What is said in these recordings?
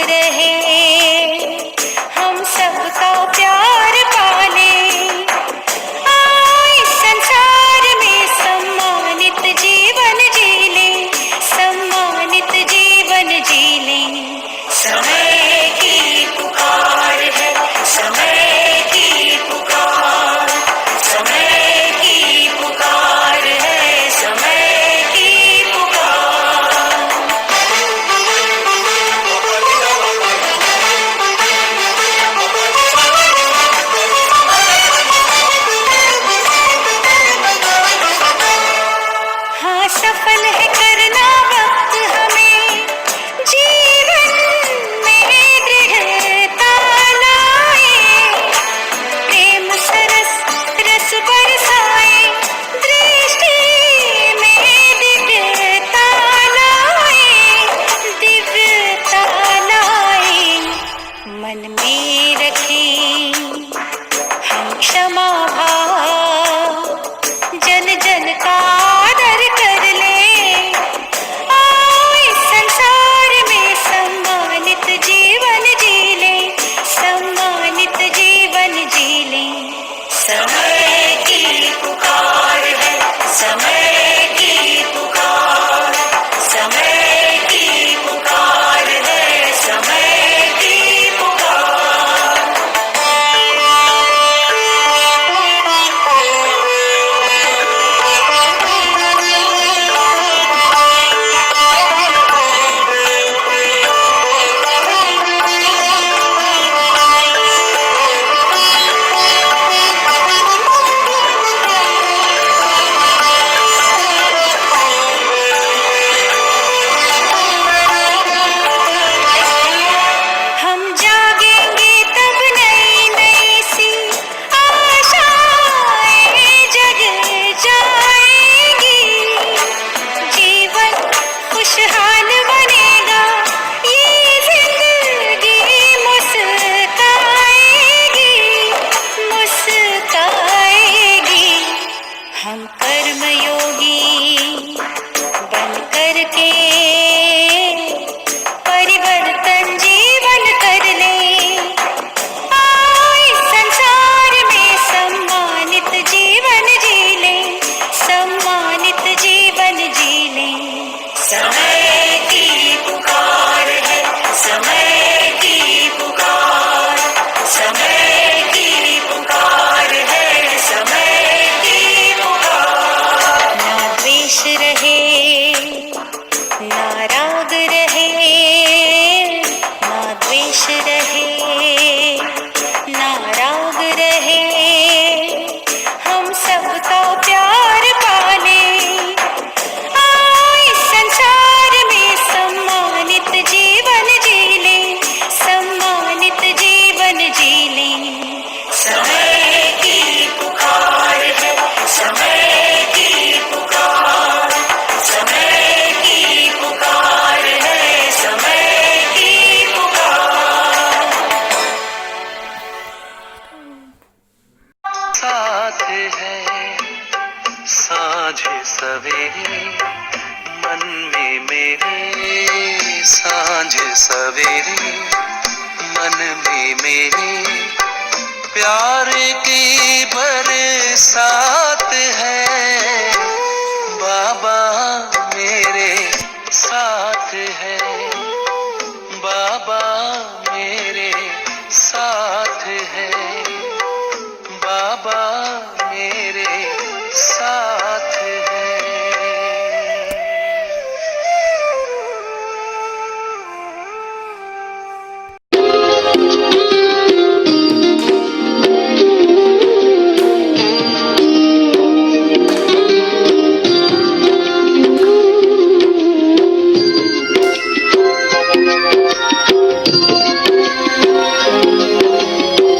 रहे, हम सबका प्यार पाले। इस संसार में सम्मानित जीवन जी ले, सम्मानित जीवन जी ले। समय की पुकार है, समय की पुकार, समय की पुकार है, समय की पुकार। हाँ, सफल है करना वक्त हमें, जीवन में दृढ़ता लाए। प्रेम सरस रस बरसाए, दृष्टि में दिव्यता लाए, दिव्यता लाए। मन में रखें हम क्षमा भाव, जन जन का आदर कर ले। इस संसार में सम्मानित जीवन जी ले, सम्मानित जीवन जी ले। समय की पुकार है, समय की पुकार, समय की पुकार है, समय की पुकार। हम जागेंगे तब नई नई सी आशाएं जग जाएंगी। जीवन खुशहाल बनेगा, ये जिंदगी मुस्काएगी, मुस्काएगी। हम कर्मयोगी बन करके परिवर्तन जीवन कर ले। इस संसार में सम्मानित जीवन जी ले, सम्मानित जीवन जी ले। समय की पुकार है, समय की पुकार, समय की पुकार है, समय की पुकार। ना द्वेष रहे, ना राग रहे, ना द्वेष रहे, ना राग रहे। हम सबका प्यार पाले। इस संसार में सम्मानित जीवन जी ले, सम्मानित जीवन जी ले। समय की पुकार है, समय की पुकार, समय की पुकार है, समय की पुकार। साथ है साँझ सवेरे, मन में मेरे साँझ सवेरे, मन में मेरे प्यार की बरसात है। बाबा मेरे साथ है, बाबा मेरे साथ है, बाबा मेरे साथ है।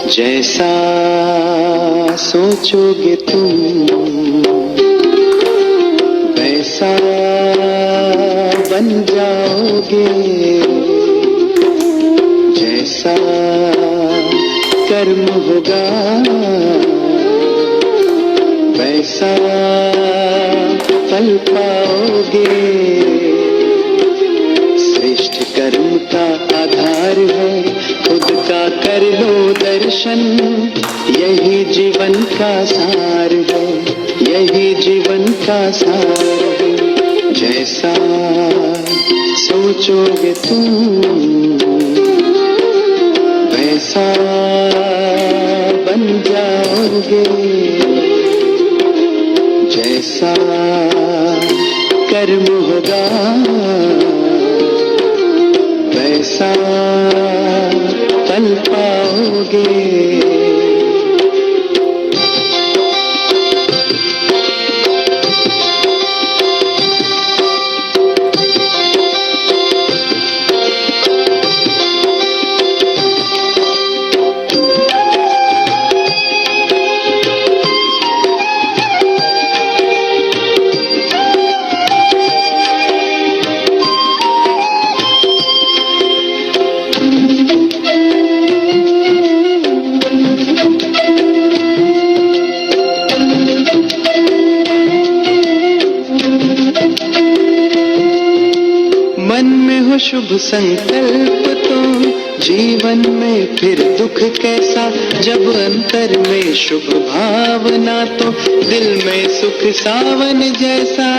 जैसा सोचोगे तुम वैसा बन जाओगे, जैसा कर्म होगा वैसा फल पाओगे। श्रेष्ठ कर्म का आधार है, खुद का कर लो दर्शन, यही जीवन का सार है, यही जीवन का सार है। जैसा सोचोगे तुम वैसा बन जाओगे, जैसा कर्म होगा वैसा फल पाओगे। मन में हो शुभ संकल्प तो जीवन में फिर दुख कैसा, जब अंतर में शुभ भावना तो दिल में सुख सावन जैसा।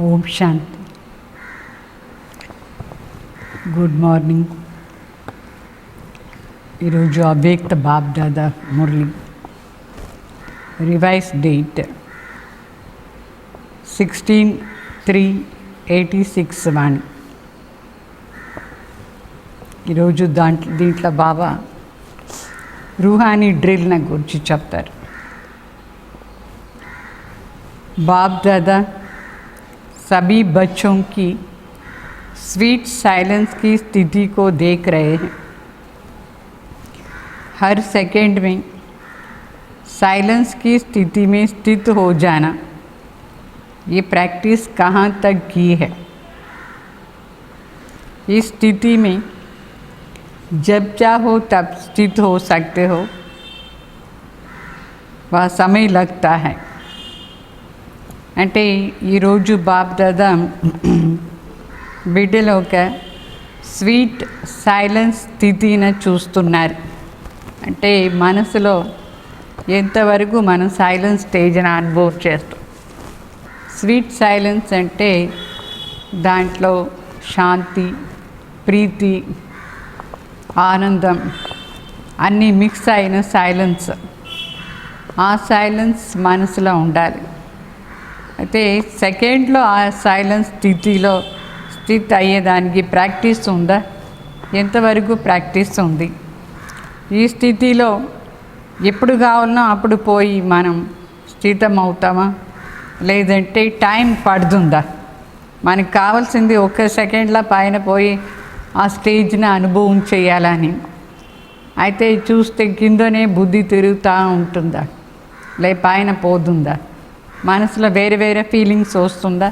ఓం శాంతి. Good morning. ఈరోజు అవ్యక్త బాప్ దాదా మురళి. రివైజ్ డేట్ 16/3/86 వాణి. ఈరోజు దీంట్లో బాబా రూహానీ డ్రిల్ని గురించి చెప్తారు. बाप दादा सभी बच्चों की स्वीट साइलेंस की स्थिति को देख रहे हैं. हर सेकंड में साइलेंस की स्थिति में स्थित हो जाना, ये प्रैक्टिस कहाँ तक की है. इस स्थिति में जब चाहो तब स्थित हो सकते हो, वह समय लगता है. అంటే ఈరోజు బాప్ దాదా బిడ్డలో ఒక స్వీట్ సైలెన్స్ స్థితిని చూస్తున్నారు. అంటే మనసులో ఎంతవరకు మనం సైలెన్స్ స్టేజ్ని అనుభవం చేస్తాం. స్వీట్ సైలెన్స్ అంటే దాంట్లో శాంతి, ప్రీతి, ఆనందం అన్నీ మిక్స్ అయిన సైలెన్స్. ఆ సైలెన్స్ మనసులో ఉండాలి. అయితే సెకండ్లో ఆ సైలెన్స్ స్థితి అయ్యేదానికి ప్రాక్టీస్ ఉందా? ఎంతవరకు ప్రాక్టీస్ ఉంది? ఈ స్థితిలో ఎప్పుడు కావాలనో అప్పుడు పోయి మనం స్థితం అవుతామా, లేదంటే టైం పడుతుందా? మనకు కావాల్సింది ఒక్క సెకండ్లో పైన పోయి ఆ స్టేజ్ని అనుభవం చేయాలని. అయితే చూస్తే కిందనే బుద్ధి తిరుగుతూ ఉంటుందా, లే పైన పోతుందా, మనసులో వేరే వేరే ఫీలింగ్స్ వస్తుందా,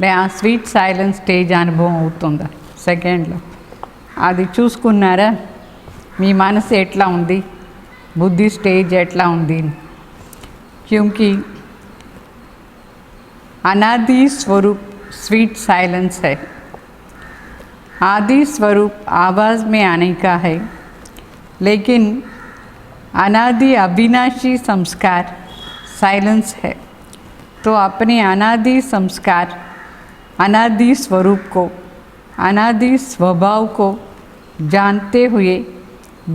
లే ఆ స్వీట్ సైలెన్స్ స్టేజ్ అనుభవం అవుతుందా సెకండ్లో? అది చూసుకున్నారా? మీ మనసు ఎట్లా ఉంది, బుద్ధి స్టేజ్ ఎట్లా ఉంది? క్యూంకి अनादि स्वरूप स्वीट साइलेंस है. आदि स्वरूप आवाज़ में आने का है, लेकिन अनादि अविनाशी संस्कार साइलेंस है. तो अपने अनादि संस्कार, अनादि स्वरूप को, अनादि स्वभाव को जानते हुए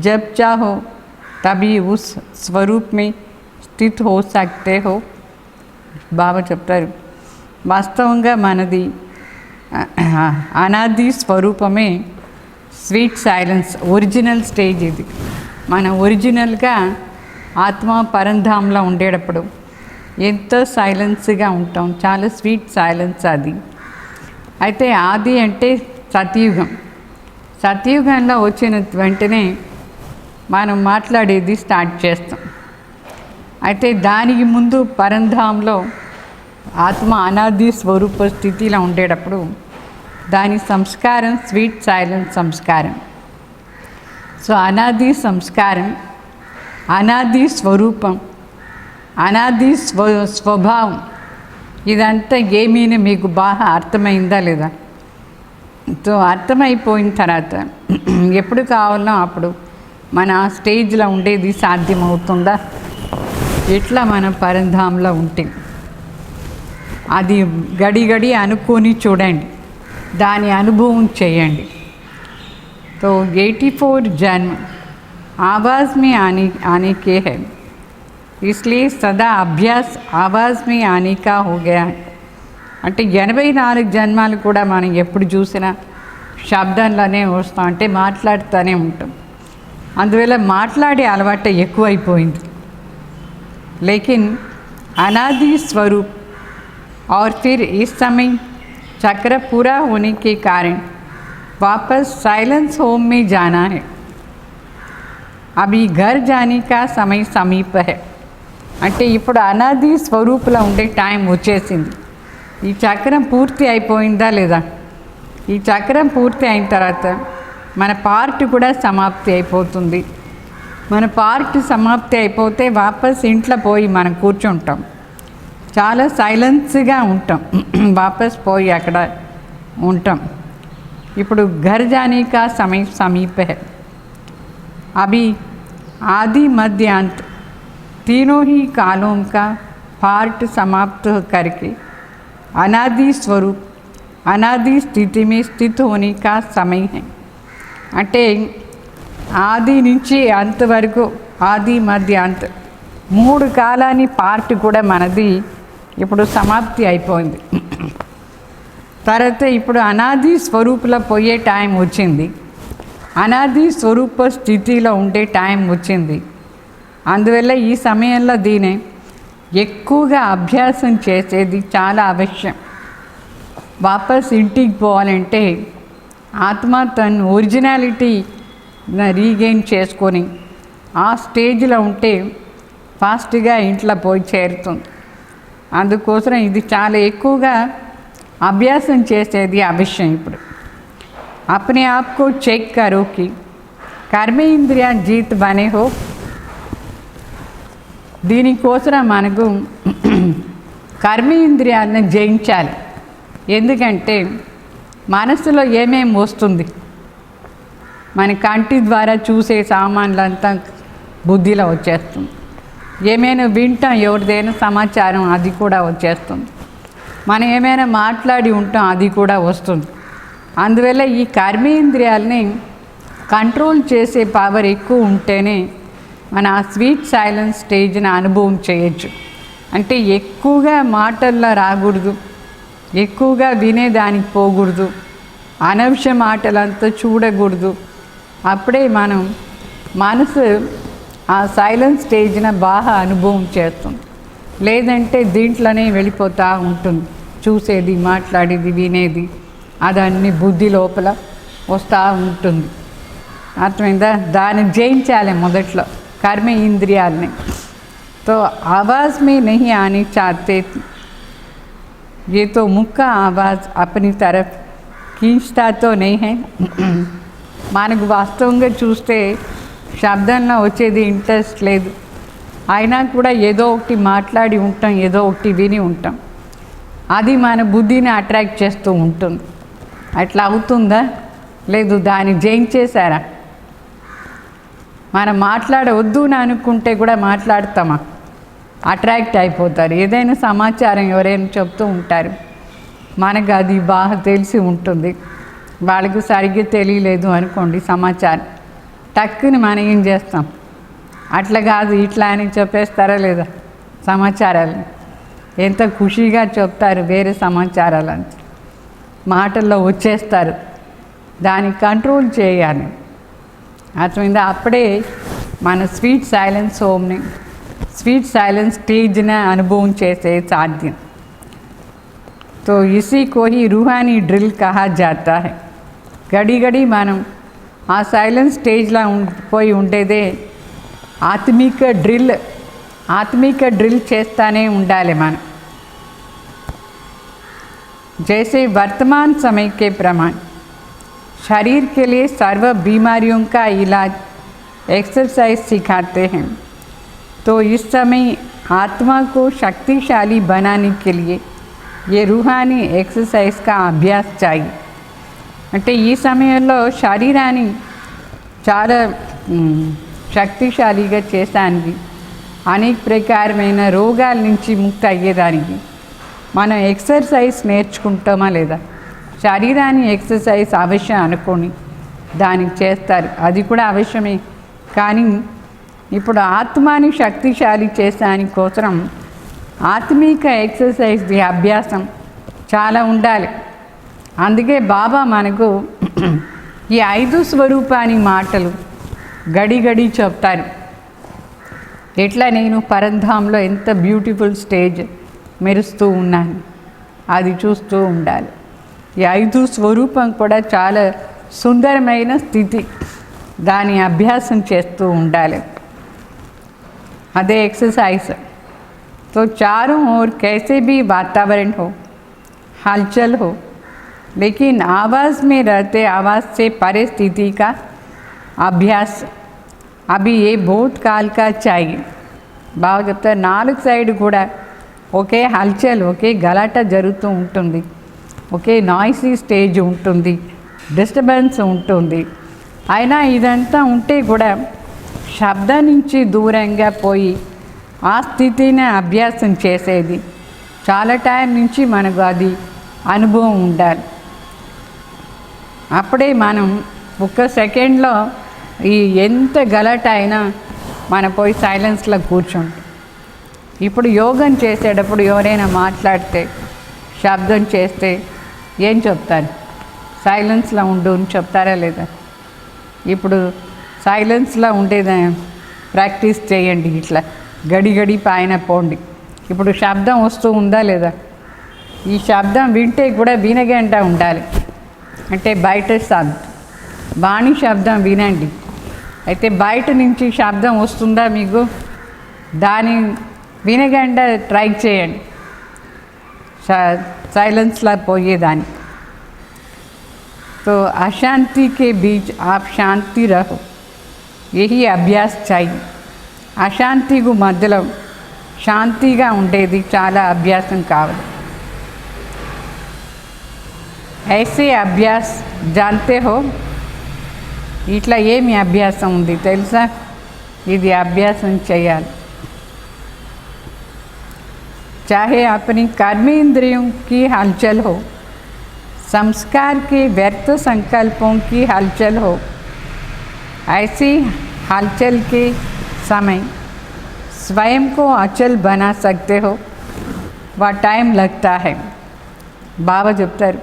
जब चाहो तभी उस स्वरूप में स्थित हो सकते हो. बाबा చెప్తారు, వాస్తవంగా మనది అనాది స్వరూపమే స్వీట్ సైలెన్స్ ఒరిజినల్ స్టేజ్. ఇది మన ఒరిజినల్గా ఆత్మ పరంధాంలో ఉండేటప్పుడు ఎంతో సైలెన్స్గా ఉంటాం, చాలా స్వీట్ సైలెన్స్ అది. అయితే ఆది అంటే సతయుగం. సతయుగంలో వచ్చిన వెంటనే మనం మాట్లాడేది స్టార్ట్ చేస్తాం. అయితే దానికి ముందు పరంధాంలో ఆత్మ అనాది స్వరూప స్థితిలో ఉండేటప్పుడు దాని సంస్కారం స్వీట్ సైలెన్స్ సంస్కారం. సో అనాది సంస్కారం, అనాది స్వరూపం, అనాది స్వభావం, ఇదంతా ఏమీని మీకు బాగా అర్థమైందా లేదా? సో అర్థమైపోయిన తర్వాత ఎప్పుడు కావాలనో అప్పుడు మన ఆ స్టేజ్లో ఉండేది సాధ్యమవుతుందా? ఎట్లా మనం పరంధాంలో ఉంటే అది గడి గడి అనుకొని చూడండి, దాని అనుభవం చేయండి. तो 84 जन्म आवाज़ में आने के है, इसलिए सदा अभ्यास आवाज़ में आने का हो गया है. అంటే 84 జన్మాలు కూడా మనం ఎప్పుడు చూసినా శబ్దంలోనే వస్తాం, అంటే మాట్లాడుతూనే ఉంటాం. అందువల్ల మాట్లాడే అలవాటు ఎక్కువైపోయింది. लेकिन अनादि स्वरूप और फिर इस समय चक्र पूरा होने के कारण वापस साइलेंस होम में जाना है. अभी घर जाने का समय समीप है. అంటే ఇప్పుడు అనాది స్వరూపులో ఉండే టైం వచ్చేసింది. ఈ చక్రం పూర్తి అయిపోయిందా లేదా? ఈ చక్రం పూర్తి అయిన తర్వాత మన పార్ట్ కూడా సమాప్తి అయిపోతుంది. మన పార్ట్ సమాప్తి అయిపోతే వాపస్ ఇంట్లో పోయి మనం కూర్చుంటాం, చాలా సైలెన్స్గా ఉంటాం, వాపస్ పోయి అక్కడ ఉంటాం. ఇప్పుడు घर जाने का समय समीप है. अभी आदि मध्य अंत तीनों ही कालों का पार्ट समाप्त करके अनादि स्वरूप अनादि स्थिति में स्थित होने का समय है. అంటే ఆది నుంచి అంత వరకు, ఆది మధ్య అంత 3 కాలాన్ని పార్ట్ కూడా మనది ఇప్పుడు సమాప్తి అయిపోయింది. తర్వాత ఇప్పుడు అనాది స్వరూపులో పోయే టైం వచ్చింది, అనాది స్వరూప స్థితిలో ఉండే టైం వచ్చింది. అందువల్ల ఈ సమయంలో దీని ఎక్కువగా అభ్యాసం చేసేది చాలా అవశ్యం. వాపస్ ఇంటికి పోవాలంటే ఆత్మ తన ఒరిజినాలిటీ రీగెయిన్ చేసుకొని ఆ స్టేజ్లో ఉంటే ఫాస్ట్గా ఇంట్లో పోయి చేరుతుంది. అందుకోసం ఇది చాలా ఎక్కువగా అభ్యాసం చేసేది అవశ్యం. ఇప్పుడు अपने आप को चेक करो कि कर्म इंद्रिया जीत बने हो. దీనికోసం మనకు కర్మ ఇంద్రియాలను జయించాలి. ఎందుకంటే మనసులో ఏమేమి వస్తుంది, మన కంటి ద్వారా చూసే సామాన్లంతా బుద్ధిలో వచ్చేస్తుంది. ఏమైనా వింటాం, ఎవరిదైనా సమాచారం అది కూడా వచ్చేస్తుంది. మనం ఏమైనా మాట్లాడి ఉంటాం, అది కూడా వస్తుంది. అందువల్ల ఈ కర్మేంద్రియాలని కంట్రోల్ చేసే పవర్ ఎక్కువ ఉంటేనే మన ఆ స్వీట్ సైలెన్స్ స్టేజ్ని అనుభవం చేయొచ్చు. అంటే ఎక్కువగా మాటల్లో రాకూడదు, ఎక్కువగా వినేదానికి పోకూడదు, అనవసర మాటలంతా చూడకూడదు. అప్పుడే మనం మనసు ఆ సైలెన్స్ స్టేజ్ని బాగా అనుభవం చేస్తుంది. లేదంటే దీంట్లోనే వెళ్ళిపోతూ ఉంటుంది. చూసేది, మాట్లాడేది, వినేది అదన్నీ బుద్ధి లోపల వస్తూ ఉంటుంది. అర్థమైందా? దాన్ని జయించాలి మొదట్లో कर्म इंद्रियालने. तो आवाज़ में नहीं आनी चाहते, ये तो मुख का आवाज़ अपनी तरफ खींचता तो नहीं है. మనకు వాస్తవంగా చూస్తే శబ్దంలో వచ్చేది ఇంట్రెస్ట్ లేదు, అయినా కూడా ఏదో ఒకటి మాట్లాడి ఉంటాం, ఏదో ఒకటి విని ఉంటాం. అది మన బుద్ధిని అట్రాక్ట్ చేస్తూ ఉంటుంది. అట్లా అవుతుందా? లేదు. దాన్ని జయించేశారా? మనం మాట్లాడవద్దు అని అనుకుంటే కూడా మాట్లాడతామా? అట్రాక్ట్ అయిపోతారు. ఏదైనా సమాచారం ఎవరైనా చెప్తూ ఉంటారు, మనకు అది బాగా తెలిసి ఉంటుంది, వాళ్ళకి సరిగ్గా తెలియలేదు అనుకోండి సమాచారం, టక్కుని మనం ఏం చేస్తాం? అట్లా కాదు ఇట్లా అని చెప్పేస్తారా లేదా? సమాచారాలు ఎంత ఖుషిగా చెప్తారు, వేరే సమాచారాలు మాటల్లో వచ్చేస్తారు. దాన్ని కంట్రోల్ చేయాలి. అర్థమైందా? అప్పుడే మన స్వీట్ సైలెన్స్ హోమ్ని, స్వీట్ సైలెన్స్ స్టేజ్ని అనుభవం చేసే సాధ్యం. तो इसी को ही रूहानी ड्रिल कहा जाता है. గడి గడి మనం ఆ సైలెన్స్ స్టేజ్లో పోయి ఉండేదే ఆత్మిక డ్రిల్ చేస్తానే ఉండాలి మనం. जैसे वर्तमान समय के प्रमाण शरीर के लिए सर्व बीमारियों का इलाज एक्सरसाइज सिखाते हैं, तो इस समय आत्मा को शक्तिशाली बनाने के लिए ये रूहानी एक्सरसाइज का अभ्यास चाहिए. అంటే ఈ సమయంలో శరీరాన్ని చాలా శక్తిశాలిగా చేసానికి, అనేక ప్రకారమైన రోగాల నుంచి ముక్తి అయ్యేదానికి మనం ఎక్సర్సైజ్ నేర్చుకుంటామా లేదా? శరీరాన్ని ఎక్సర్సైజ్ అవశ్యం అనుకొని దానికి చేస్తారు, అది కూడా అవశ్యమే. కానీ ఇప్పుడు ఆత్మాని శక్తిశాలి చేసానికి కోసం ఆత్మీక ఎక్సర్సైజ్ అభ్యాసం చాలా ఉండాలి. అందుకే బాబా మనకు ఈ 5 స్వరూపాని మాటలు గడి గడి చెప్తారు. ఎట్లా నేను పరంధాంలో ఎంత బ్యూటిఫుల్ స్టేజ్ మెరుస్తూ ఉన్నాను, అది చూస్తూ ఉండాలి. ఈ 5 స్వరూపం కూడా చాలా సుందరమైన స్థితి, దాని అభ్యాసం చేస్తూ ఉండాలి. అదే एक्सरसाइज. तो चारों ओर कैसे भी वातावरण हो, हलचल हो, लेकिन आवाज़ में रहते आवाज़ से परे स्थिति का अभ्यास अभी ये बहुत काल का चाहिए. బాగా చెప్తారు. 4 సైడ్ కూడా ఒకే హల్చల్, ఒకే గలాట జరుగుతూ ఉంటుంది, ఒకే నాయిసీ స్టేజ్ ఉంటుంది, డిస్టర్బెన్స్ ఉంటుంది. అయినా ఇదంతా ఉంటే కూడా శబ్దం నుంచి దూరంగా పోయి ఆ స్థితిని అభ్యాసం చేసేది చాలా టైం నుంచి మనకు అది అనుభవం ఉండాలి. అప్పుడే మనం ఒక్క సెకండ్లో ఈ ఎంత గలట అయినా మనం పోయి సైలెన్స్లో కూర్చుంటాం. ఇప్పుడు యోగం చేసేటప్పుడు ఎవరైనా మాట్లాడితే, శబ్దం చేస్తే ఏం చెప్తారు? సైలెన్స్లో ఉండు అని చెప్తారా లేదా? ఇప్పుడు సైలెన్స్లో ఉండేది ప్రాక్టీస్ చేయండి. ఇట్లా గడి పైన పోండి. ఇప్పుడు శబ్దం వస్తూ ఉందా లేదా? ఈ శబ్దం వింటే కూడా వినగంట ఉండాలి. అంటే బయట వాణి శబ్దం వినండి. అయితే బయట నుంచి శబ్దం వస్తుందా మీకు? దాని వినగంట ట్రై చేయండి, साइलेंसला पोएदानी. तो अशांति के बीच आप शांति रहो, यही अभ्यास चाहिए. अशांति को मध्य शांतिगा उंडेदी चाला अभ्यासं कावाली. ऐसे अभ्यास जानते हो? इट्ला ఏమి అభ్యాసం ఉంది తెలుసా? ఇది అభ్యాసం చేయాలి. चाहे अपनी कर्मेंद्रियों की हलचल हो, संस्कार के व्यर्थ संकल्पों की हलचल हो, ऐसी हलचल के समय स्वयं को अचल बना सकते हो, वह टाइम लगता है. బాబా చెప్తారు,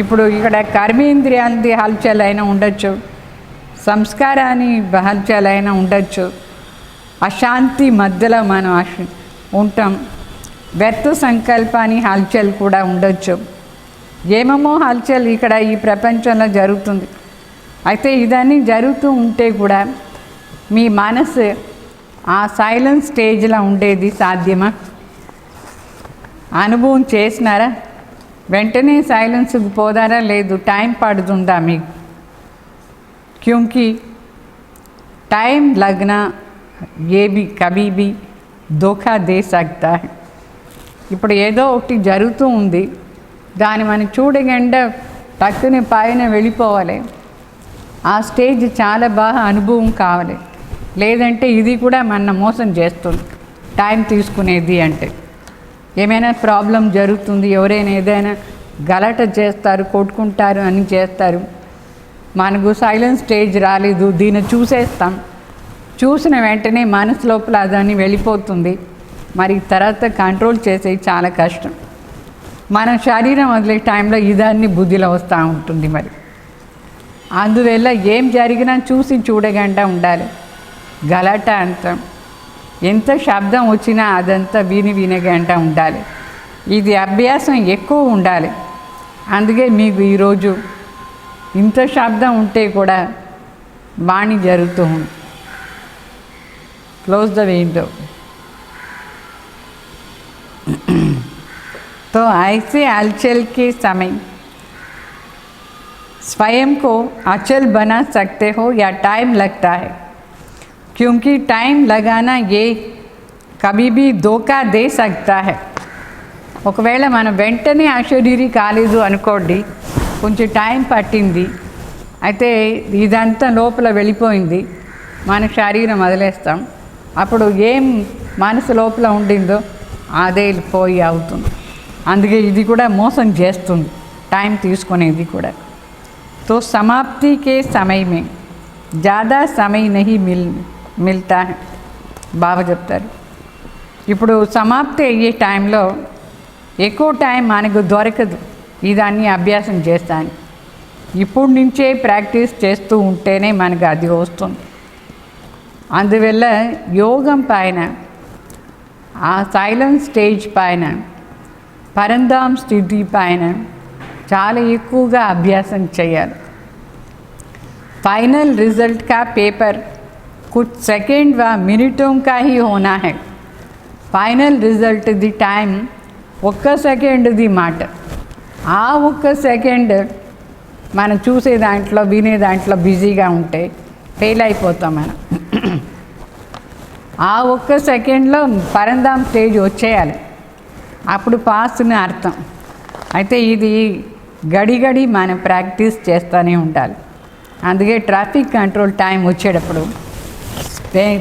ఇప్పుడు ఇక్కడ కర్మేంద్రియాలది హల్చల్ అయినా ఉండొచ్చు, సంస్కారాన్ని హల్చల్ అయినా ఉండొచ్చు, అశాంతి మధ్యలో మనం ఉంటాం, వ్యర్థ సంకల్పాన్ని హల్చల్ కూడా ఉండొచ్చు. ఏమేమో హల్చల్ ఇక్కడ ఈ ప్రపంచంలో జరుగుతుంది. అయితే ఇదన్నీ జరుగుతూ ఉంటే కూడా మీ మనసు ఆ సైలెన్స్ స్టేజ్లో ఉండేది సాధ్యమా? అనుభవం చేసినారా? వెంటనే సైలెన్స్కి పోదారా? లేదు, టైం పడుతుందా మీకు? क्योंकि टाइम लगना ये भी कभी भी धोखा दे सकता है. ఇప్పుడు ఏదో ఒకటి జరుగుతూ ఉంది, దాన్ని మనం చూడకుండా టక్కుని పైన వెళ్ళిపోవాలి. ఆ స్టేజ్ చాలా బాగా అనుభవం కావాలి. లేదంటే ఇది కూడా మన మోసం చేస్తుంది. టైం తీసుకునేది అంటే ఏమైనా ప్రాబ్లం జరుగుతుంది, ఎవరైనా ఏదైనా గలాట చేస్తారు, కొట్టుకుంటారు, అని చేస్తారు. మనకు సైలెన్స్ స్టేజ్ రాలేదు, దీన్ని చూసేస్తాం. చూసిన వెంటనే మనసు లోపల అదని వెళ్ళిపోతుంది. మరి తర్వాత కంట్రోల్ చేసేది చాలా కష్టం. మన శరీరం వదిలే టైంలో ఇదాన్ని బుద్ధిలో వస్తూ ఉంటుంది. మరి అందువల్ల ఏం జరిగినా చూసి చూడకుండా ఉండాలి. గలాట అంతా ఎంత శబ్దం వచ్చినా అదంతా వినగంట ఉండాలి. ఇది అభ్యాసం ఎక్కువ ఉండాలి. అందుకే మీకు ఈరోజు ఇంత శబ్దం ఉంటే కూడా వాణి జరుగుతూ ఉంది. Close the window. तो ऐसे हलचल के समय स्वयं को अचल बना सकते हो या टाइम लगता है? क्योंकि टाइम लगाना ये कभी भी धोखा दे सकता है. ఒకవేళ మనం వెంటనే అశరీరి కాలేదు అనుకోండి, కొంచెం టైం పట్టింది, అయితే ఇదంతా లోపల వెళ్ళిపోయింది, మన శరీరం వదిలేస్తాం. అప్పుడు ఏం మనసు లోపల ఉండిందో అదే పోయి అవుతుంది. అందుకే ఇది కూడా మోసం చేస్తుంది, టైం తీసుకునేది కూడా. तो समाप्ति के समय में ज़्यादा समय नहीं मिलता है. బాబా చెప్తారు, ఇప్పుడు సమాప్తి అయ్యే టైంలో ఎక్కువ టైం మనకు దొరకదు. ఇదాన్ని అభ్యాసం చేస్తాను. ఇప్పుడు నుంచే ప్రాక్టీస్ చేస్తూ ఉంటేనే మనకు అది వస్తుంది. అందువల్ల యోగం పైన, ఆ సైలెన్స్ స్టేజ్ పైన, పరంధాం స్థితి పైన చాలా ఎక్కువగా అభ్యాసం చేయాలి. फाइनल रिजल्ट का पेपर कुछ सेकंड व मिनटों का ही होना है. फाइनल रिजल्ट ది టైం ఒక్క సెకండ్ది మాట. ఆ ఒక్క సెకండ్ మనం చూసే దాంట్లో వినే దాంట్లో బిజీగా ఉంటే ఫెయిల్ అయిపోతాం మనం. ఆ ఒక్క సెకండ్లో పరంధాం స్టేజ్ వచ్చేయాలి, అప్పుడు పాస్ అని అర్థం. అయితే ఇది గడి మనం ప్రాక్టీస్ చేస్తూనే ఉండాలి. అందుకే ట్రాఫిక్ కంట్రోల్ టైం వచ్చేటప్పుడు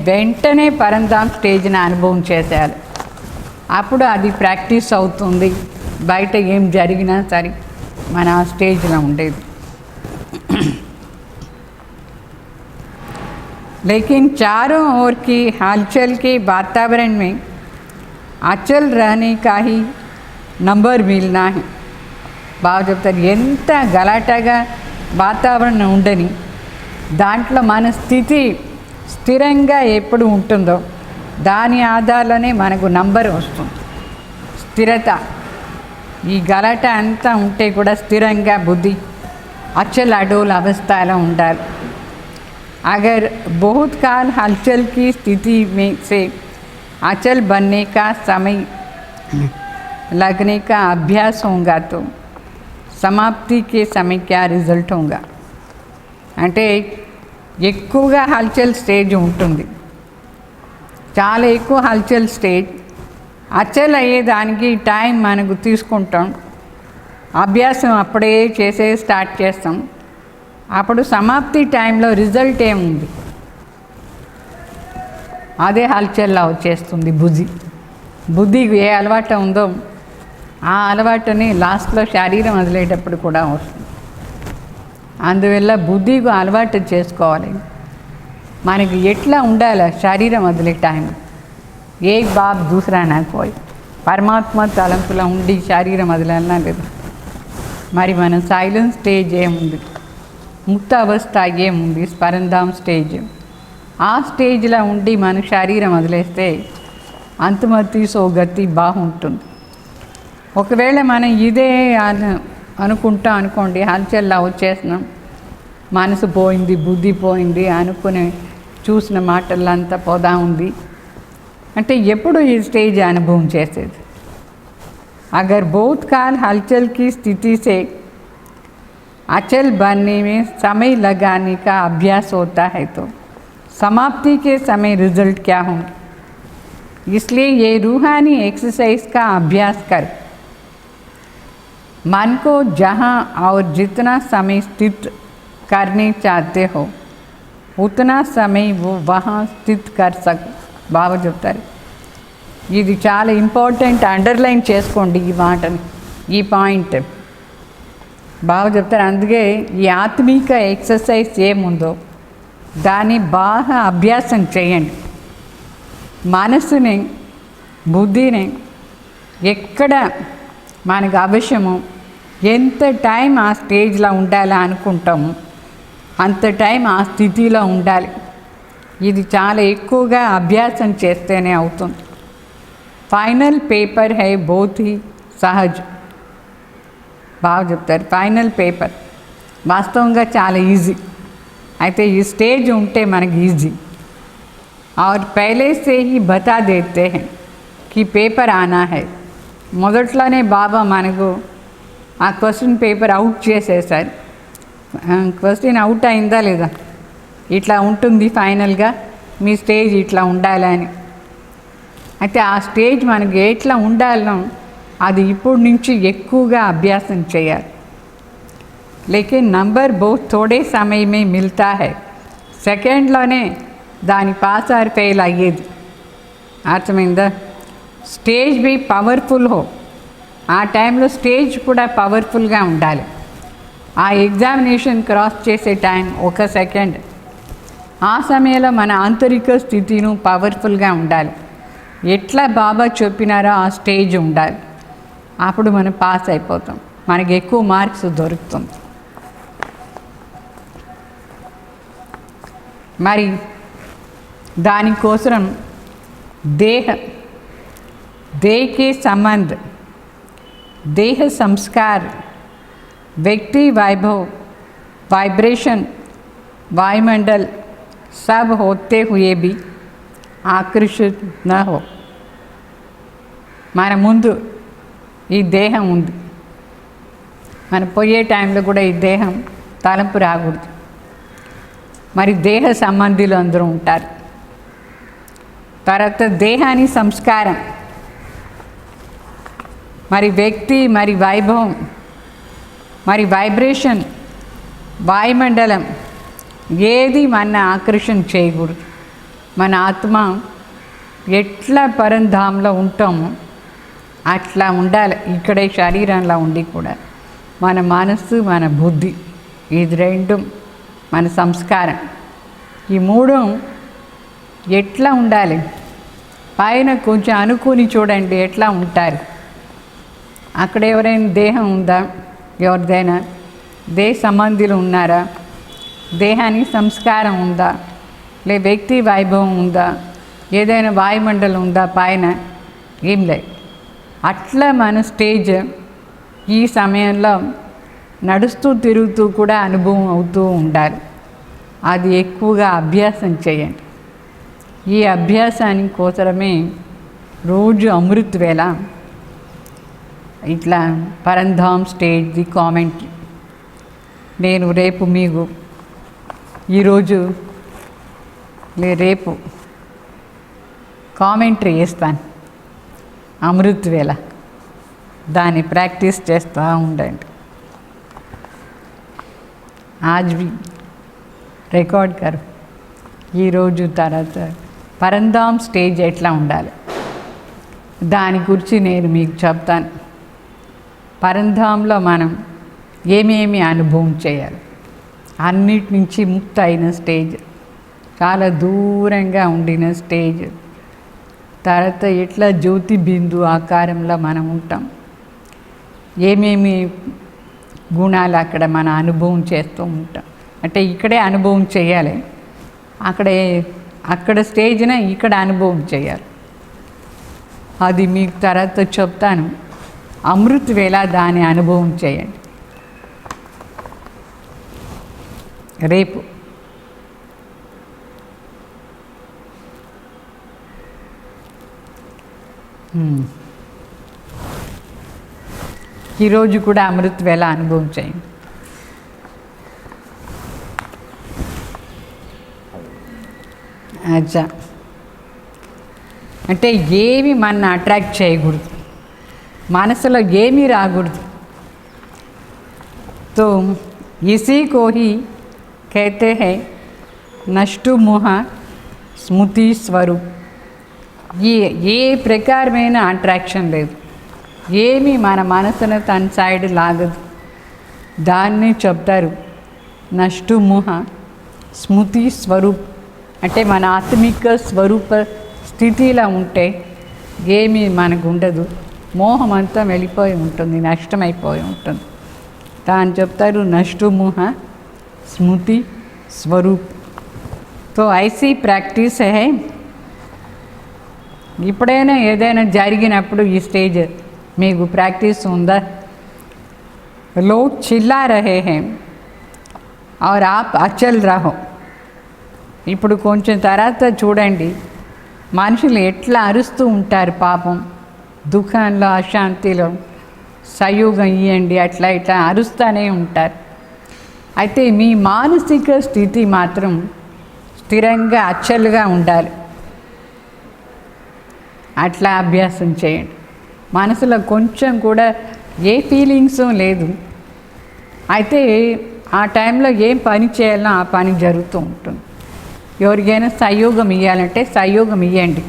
వెంటనే పరంధాం స్టేజ్ని అనుభవం చేసేయాలి. అప్పుడు అది ప్రాక్టీస్ అవుతుంది. బయట ఏం జరిగినా సరే మన ఆ స్టేజ్లో ఉండేది. लेकिन चारों ओर की हलचल के वातावरण में अचल रहने का ही नंबर मिलना है. బాగా చెప్తారు. ఎంత గలాటగా వాతావరణం ఉండని దాంట్లో మన స్థితి స్థిరంగా ఎప్పుడు ఉంటుందో దాని ఆధారంలోనే మనకు నంబర్ వస్తుంది. స్థిరత. ఈ గలాట అంతా ఉంటే కూడా స్థిరంగా బుద్ధి అచల్ అడోల్ अवस्थाలో ఉండాలి. अगर बहुत काल हलचल की स्थिति में से अचल बनने का समय लगने का अभ्यास होगा तो समाप्ति के समय क्या रिजल्ट होगा. అంటే ఎక్కువగా హల్చల్ స్టేజ్ ఉంటుంది, చాలా ఎక్కువ హల్చల్ స్టేజ్. అచల్ అయ్యేదానికి టైం మనకు తీసుకుంటాం. అభ్యాసం అప్పుడే స్టార్ట్ చేస్తాం. అప్పుడు సమాప్తి టైంలో రిజల్ట్ ఏముంది, అదే హల్చల్లా వచ్చేస్తుంది. బుద్ధికి ఏ అలవాటు ఉందో ఆ అలవాటుని లాస్ట్లో శరీరం వదిలేటప్పుడు కూడా వస్తుంది. అందువల్ల బుద్ధికి అలవాటు చేసుకోవాలి. మనకి ఎట్లా ఉండాలి శరీరం వదిలే టైం, ఏ బాబ్ దూసరా నాకు పోయి పరమాత్మ తలంపులో ఉండి శరీరం వదిలేనా లేదు. మరి మన సైలెన్స్ స్టేజ్ ఏముంది, ముక్త అవస్థ ఏముంది, పరంధాం స్టేజ్. ఆ స్టేజ్లో ఉండి మన శరీరం వదిలేస్తే అంతమతి సోగతి బాగుంటుంది. ఒకవేళ మనం ఇదే అనుకోండి, హల్చల్లా వచ్చేస్తున్నాం, మనసు పోయింది, బుద్ధి పోయింది అనుకుని చూసిన మాటలంతా పోదా ఉంది అంటే ఎప్పుడు ఈ స్టేజ్ అనుభవం చేసేది. అగర్ బహుత్ కాల్ హల్చల్ की स्थिति से अचल बनने में समय लगाने का अभ्यास होता है तो समाप्ति के समय रिजल्ट क्या होंगे. इसलिए ये रूहानी एक्सरसाइज का अभ्यास कर मन को जहाँ और जितना समय स्थित करने चाहते हो उतना समय वो वहाँ स्थित कर सक. బాగా చెప్తారు. ఇది చాలా ఇంపార్టెంట్, అండర్లైన్ చేసుకోండి ఈ మాటని, ఈ పాయింట్ బాగా చెప్తారు. అందుకే ఈ ఆత్మీక ఎక్సర్సైజ్ ఏముందో దాన్ని బాగా అభ్యాసం చేయండి. మనసుని బుద్ధిని ఎక్కడ మనకు అవసరమో ఎంత టైం ఆ స్టేజ్లో ఉండాలి అనుకుంటాము అంత టైం ఆ స్థితిలో ఉండాలి. ఇది చాలా ఎక్కువగా అభ్యాసం చేస్తేనే అవుతుంది. ఫైనల్ పేపర్ హై బహుత్ హీ సహజ్. బాగా చెప్తారు. ఫైనల్ పేపర్ వాస్తవంగా చాలా ఈజీ, అయితే ఈ స్టేజ్ ఉంటే మనకి ఈజీ. और पहले से ही बता देते हैं कि पेपर आना है. మొదట్లోనే బాబా మనకు ఆ క్వశ్చన్ పేపర్ అవుట్ చేసేసారు. క్వశ్చన్ అవుట్ అయిందా లేదా, ఇట్లా ఉంటుంది ఫైనల్గా మీ స్టేజ్ ఇట్లా ఉండాలని. అయితే ఆ స్టేజ్ మనకి ఎట్లా ఉండాలనో అది ఇప్పుడు నుంచి ఎక్కువగా అభ్యాసం చేయాలి. లేకిన్ నంబర్ బహుత్ థోడే సమయ మే మిల్తా హై. సెకండ్లోనే దాని పాస్ ఆర్ ఫెయిల్ అయ్యేది. అర్థమైందా. స్టేజ్ బి పవర్ఫుల్ హో, ఆ టైంలో స్టేజ్ కూడా పవర్ఫుల్గా ఉండాలి. ఆ ఎగ్జామినేషన్ క్రాస్ చేసే టైం 1 సెకండ్. ఆ సమయంలో మన ఆంతరిక స్థితిను పవర్ఫుల్గా ఉండాలి. ఎట్లా బాబా చెప్పినారో ఆ స్టేజ్ ఉండాలి. అప్పుడు మనం పాస్ అయిపోతాం, మనకి ఎక్కువ మార్క్స్ దొరుకుతుంది. మరి దానికోసం देह के संबंध, देह संस्कार, व्यक्ति वैभव, वाइब्रेशन, वायुमंडल सब होते हुए भी आकर्षित न हो. మన ముందు ఈ దేహం ఉంది, మనం పోయే టైంలో కూడా ఈ దేహం తలంపు రాకూడదు. మరి దేహ సంబంధులు అందరూ ఉంటారు. తర్వాత దేహాని సంస్కారం, మరి వ్యక్తి, మరి వైభవం, మరి వైబ్రేషన్, వాయుమండలం ఏది మన ఆకర్షణ చేయకూడదు. మన ఆత్మ ఎట్లా పరంధాంలో ఉంటామో అట్లా ఉండాలి. ఇక్కడే శరీరంలో ఉండి కూడా మన మనస్సు, మన బుద్ధి, ఇది రెండు మన సంస్కారం, ఈ మూడు ఎట్లా ఉండాలి. పైన కొంచెం అనుకుని చూడండి ఎట్లా ఉంటారు. అక్కడ ఎవరైనా దేహం ఉందా, ఎవరిదైనా దేహ సంబంధులు ఉన్నారా, దేహానికి సంస్కారం ఉందా, లే వ్యక్తి వైభవం ఉందా, ఏదైనా వాయుమండలం ఉందా పైన, ఏం లేదు. అట్లా మన స్టేజ్ ఈ సమయంలో నడుస్తూ తిరుగుతూ కూడా అనుభవం అవుతూ ఉండాలి. అది ఎక్కువగా అభ్యాసం చేయండి. ఈ అభ్యాసానికి కోసమే రోజు అమృత్ వేళ ఇట్లా పరంధామ్ స్టేజ్ది కామెంట్ నేను రేపు మీకు ఈరోజు రేపు కామెంటరీ వేస్తాను అమృత్ వేళ, దాన్ని ప్రాక్టీస్ చేస్తూ ఉండండి. आज भी రికార్డ్ కరు. ఈరోజు తర్వాత పరంధామ్ స్టేజ్ ఎట్లా ఉండాలి దాని గురించి నేను మీకు చెప్తాను. పరంధాంలో మనం ఏమేమి అనుభవం చేయాలి, అన్నిటి నుంచి ముక్త అయిన స్టేజ్, చాలా దూరంగా ఉండిన స్టేజ్, తర్వాత ఎట్లా జ్యోతి బిందు ఆకారంలో మనం ఉంటాం, ఏమేమి గుణాలు అక్కడ మన అనుభవం చేస్తూ ఉంటాం. అంటే ఇక్కడే అనుభవం చేయాలి, అక్కడ స్టేజ్న ఇక్కడ అనుభవం చేయాలి. అది మీకు తర్వాత చెప్తాను. అమృత్ వేళ దాని అనుభవం చేయండి రేపు. ఈరోజు కూడా అమృత్ వేళ అనుభవం చేయండి. అచ్చా, అంటే ఏమి మన అట్రాక్ట్ చేయకూడదు, మనసులో ఏమీ రాకూడదు. तो इसी को ही कहते हैं नष्टु मोह स्मृति स्वरूप. ఏ ప్రకారమైన అట్రాక్షన్ లేదు, ఏమి మన మనసును తన సైడ్ లాగదు. దాన్ని చెప్తారు నష్టు మోహ స్మృతి స్వరూప్. అంటే మన ఆత్మిక స్వరూప స్థితిలో ఉంటే ఏమీ మనకు ఉండదు, మోహం అంతా వెళ్ళిపోయి ఉంటుంది, నష్టమైపోయి ఉంటుంది. దాన్ని చెప్తారు నష్టు మోహ స్మృతి స్వరూప్. తో ఐసీ ప్రాక్టీస్ హై. ఇప్పుడైనా ఏదైనా జరిగినప్పుడు ఈ స్టేజ్ మీకు ప్రాక్టీస్ ఉందా? लोग चिल्ला रहे हैं और आप अचल रहो. ఇప్పుడు కొంచెం తర్వాత చూడండి మనుషులు ఎట్లా అరుస్తూ ఉంటారు పాపం, దుఃఖంలో అశాంతిలో సయోగం ఇవ్వండి అట్లా ఇట్లా అరుస్తూనే ఉంటారు. అయితే మీ మానసిక స్థితి మాత్రం స్థిరంగా అచ్చలుగా ఉండాలి. అట్లా అభ్యాసం చేయండి. మనసులో కొంచెం కూడా ఏ ఫీలింగ్స్ లేదు, అయితే ఆ టైంలో ఏం పని చేయాలో ఆ పని జరుగుతూ ఉంటుంది. ఎవరికైనా సహయోగం ఇవ్వాలంటే సహయోగం ఇవ్వండి,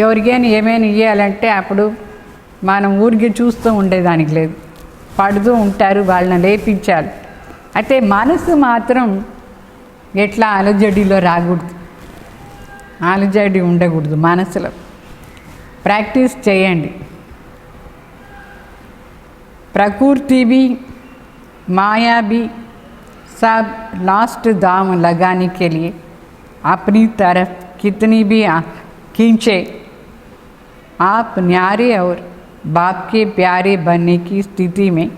ఎవరికైనా ఏమైనా ఇవ్వాలంటే అప్పుడు మనం ఊరికి చూస్తూ ఉండేదానికి లేదు, పడుతూ ఉంటారు, వాళ్ళని లేపించాలి. అయితే మనసు మాత్రం ఎట్లా అలజడిలో రాకూడదు, అలజడి ఉండకూడదు మనసులో. प्रैक्टिस చేయండి. प्रकृति भी माया भी सब लास्ट दाम लगाने के लिए अपनी तरफ कितनी भी खींचे, आप न्यारे और बाप के प्यारे बनने की स्थिति में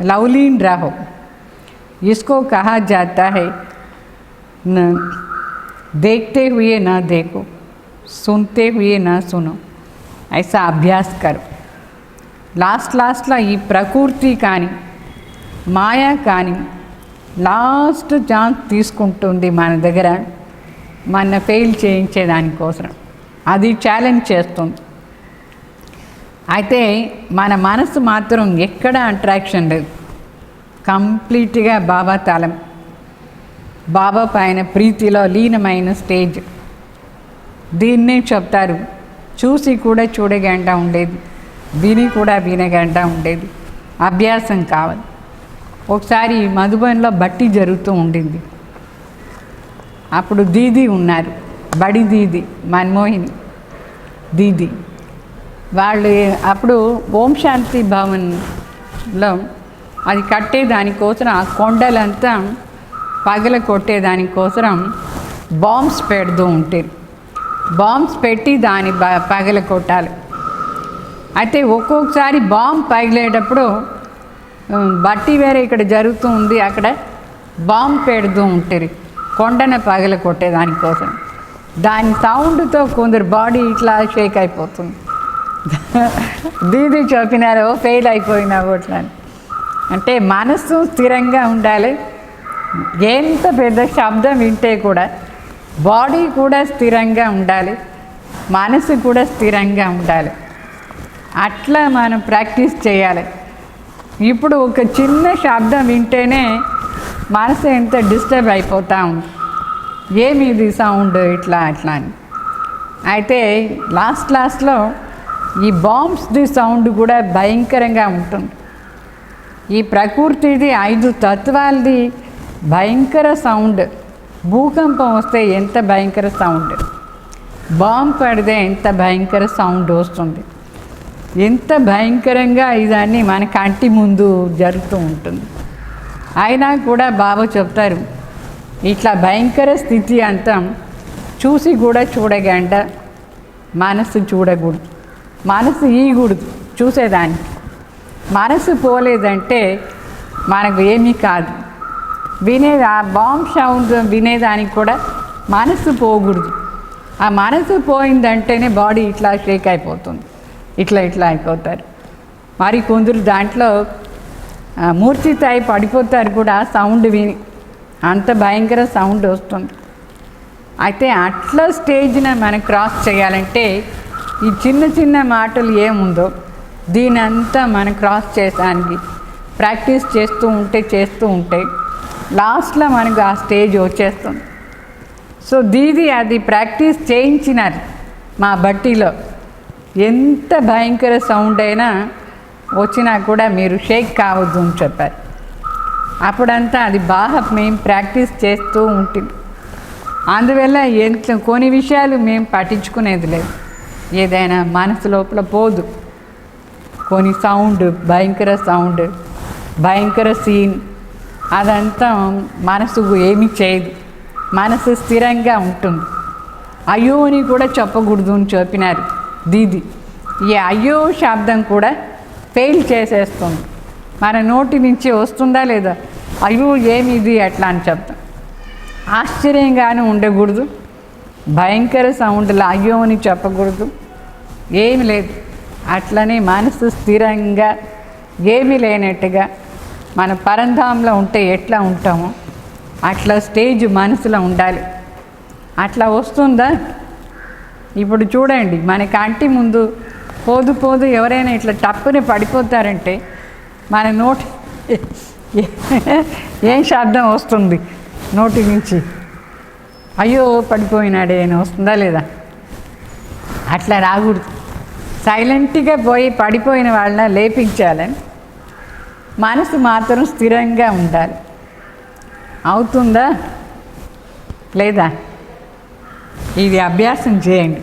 लवलीन रहो. इसको कहा जाता है न देखते हुए न देखो, सुनते हुए न सुनो. ऐसा अभ्यास करो. లాస్ట్లో ఈ ప్రకృతి కానీ మాయా కానీ లాస్ట్ ఛాన్స్ తీసుకుంటుంది మన దగ్గర మన ఫెయిల్ చేయించేదానికోసం, అది ఛాలెంజ్ చేస్తుంది. అయితే మన మనసు మాత్రం ఎక్కడ అట్రాక్షన్ లేదు, కంప్లీట్గా బాబా తాళం, బాబా పైన ప్రీతిలో లీనమైన స్టేజ్. దీన్నే చెప్తారు చూసి కూడా చూడకుండా ఉండేది విని కూడా వినకుండా ఉండేది. అభ్యాసం కావాలి. ఒకసారి మధుబన్లో బట్టి జరుగుతూ ఉండింది. అప్పుడు దీదీ ఉన్నారు, బడి దీదీ, మన్మోహిని దీదీ. వాళ్ళు అప్పుడు ఓం శాంతి భవన్లో అది కట్టేదానికోసం ఆ కొండలంతా పగల కొట్టేదానికోసం బాంబ్స్ పెడుతూ ఉంటారు. బాంబ్స్ పెట్టి దాన్ని పగల కొట్టాలి. అయితే ఒక్కొక్కసారి బాంబ్ పగిలేటప్పుడు బట్టి వేరే ఇక్కడ జరుగుతూ ఉంది, అక్కడ బాంబ్ పెడుతూ ఉంటారు కొండను పగల కొట్టేదానికోసం. దాని సౌండ్తో కొందరు బాడీ ఇట్లా షేక్ అయిపోతుంది. దీదీ చెప్పినారు, ఫెయిల్ అయిపోయినావు అట్లా. అంటే మనసు స్థిరంగా ఉండాలి. ఎంత పెద్ద శబ్దం వింటే కూడా బాడీ కూడా స్థిరంగా ఉండాలి, మనసు కూడా స్థిరంగా ఉండాలి. అట్లా మనం ప్రాక్టీస్ చేయాలి. ఇప్పుడు ఒక చిన్న శబ్దం వింటేనే మనసు ఎంత డిస్టర్బ్ అయిపోతూ ఉంది, ఏమి ఇది సౌండ్ ఇట్లా అట్లా అని. అయితే లాస్ట్లో ఈ బాంబ్స్ది సౌండ్ కూడా భయంకరంగా ఉంటుంది. ఈ ప్రకృతిది 5 తత్వాలది భయంకర సౌండ్. భూకంపం వస్తే ఎంత భయంకర సౌండ్, బాంబు పడితే ఎంత భయంకర సౌండ్ వస్తుంది. ఎంత భయంకరంగా ఇదన్నీ మన కంటి ముందు జరుగుతూ ఉంటుంది. అయినా కూడా బాబా చెప్తారు, ఇట్లా భయంకర స్థితి అంతా చూసి కూడా చూడగంట మనసు చూడకూడదు, మనసు ఈగూడదు చూసేదానికి. మనసు పోలేదంటే మనకు ఏమీ కాదు. ఆ బాంబ్ సౌండ్ వినేదానికి కూడా మనసు పోకూడదు. ఆ మనసు పోయిందంటేనే బాడీ ఇట్లా షేక్ అయిపోతుంది, ఇట్లా అయిపోతారు. మరి కొందరు దాంట్లో మూర్ఛితాయి పడిపోతారు కూడా సౌండ్ విని, అంత భయంకర సౌండ్ వస్తుంది. అయితే అట్లా స్టేజ్న మనం క్రాస్ చేయాలంటే ఈ చిన్న మాటలు ఏముందో దీనంతా మనం క్రాస్ చేసానికి ప్రాక్టీస్ చేస్తూ ఉంటే లాస్ట్లో మనకు ఆ స్టేజ్ వచ్చేస్తుంది. సో దీది అది ప్రాక్టీస్ చేయించినారు మా బట్టీలో. ఎంత భయంకర సౌండ్ అయినా వచ్చినా కూడా మీరు షేక్ కావద్దు అని చెప్పారు. అప్పుడంతా అది బాగా మేము ప్రాక్టీస్ చేస్తూ ఉంటుంది. అందువల్ల కొన్ని విషయాలు మేము పట్టించుకునేది లేదు. ఏదైనా మనసు లోపల పోదు. కొన్ని సౌండ్, భయంకర సౌండ్, భయంకర సీన్, అదంతా మనసుకు ఏమీ చేయదు. మనసు స్థిరంగా ఉంటుంది. అయ్యో అని కూడా చెప్పకూడదు అని చెప్పినారు దీది. ఈ అయ్యో శబ్దం కూడా ఫెయిల్ చేసేస్తుంది. మన నోటి నుంచి వస్తుందా లేదా, అయ్యో ఏమిది అట్లా అని చెప్తాం. ఆశ్చర్యంగానే ఉండకూడదు. భయంకర సౌండ్లో అయ్యో అని చెప్పకూడదు. ఏమి లేదు. అట్లనే మనసు స్థిరంగా ఏమీ లేనట్టుగా మన పరంధాంలో ఉంటే ఎట్లా ఉంటామో అట్లా స్టేజ్ మనసులో ఉండాలి. అట్లా వస్తుందా? ఇప్పుడు చూడండి, మన కంటి ముందు పోదు ఎవరైనా ఇట్లా టప్పుని పడిపోతారంటే మన నోటి ఏం శబ్దం వస్తుంది నోటి నుంచి? అయ్యో పడిపోయినాడే అని వస్తుందా లేదా? అట్లా రాకూడదు. సైలెంట్గా పోయి పడిపోయిన వాళ్ళని లేపించాలని మనసు మాత్రం స్థిరంగా ఉండాలి. అవుతుందా లేదా? ఇది అభ్యాసం చేయండి.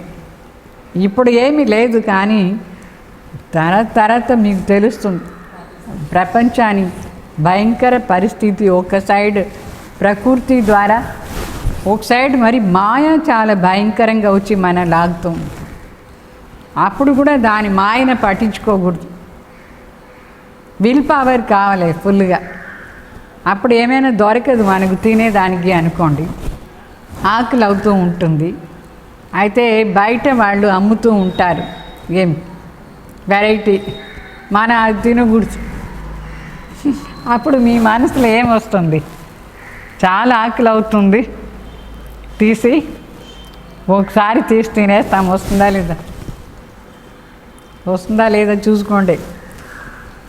ఇప్పుడు ఏమీ లేదు, కానీ తర్వాత మీకు తెలుస్తుంది. ప్రపంచానికి భయంకర పరిస్థితి ఒక సైడ్ ప్రకృతి ద్వారా, ఒక సైడ్ మరి మాయ చాలా భయంకరంగా వచ్చి మన లాగుతుంది. అప్పుడు కూడా దాని మాయను పట్టించుకోకూడదు. విల్ పవర్ కావాలి ఫుల్గా. అప్పుడు ఏమైనా దొరకదు మనకు తినేదానికి అనుకోండి, ఆకలి అవుతూ ఉంటుంది. అయితే బయట వాళ్ళు అమ్ముతూ ఉంటారు ఏం వెరైటీ, మన అది తినకూడదు. అప్పుడు మీ మనసులో ఏమొస్తుంది? చాలా ఆకలి అవుతుంది, తీసి ఒకసారి తీసి తినేస్తాం. వస్తుందా లేదా చూసుకోండి.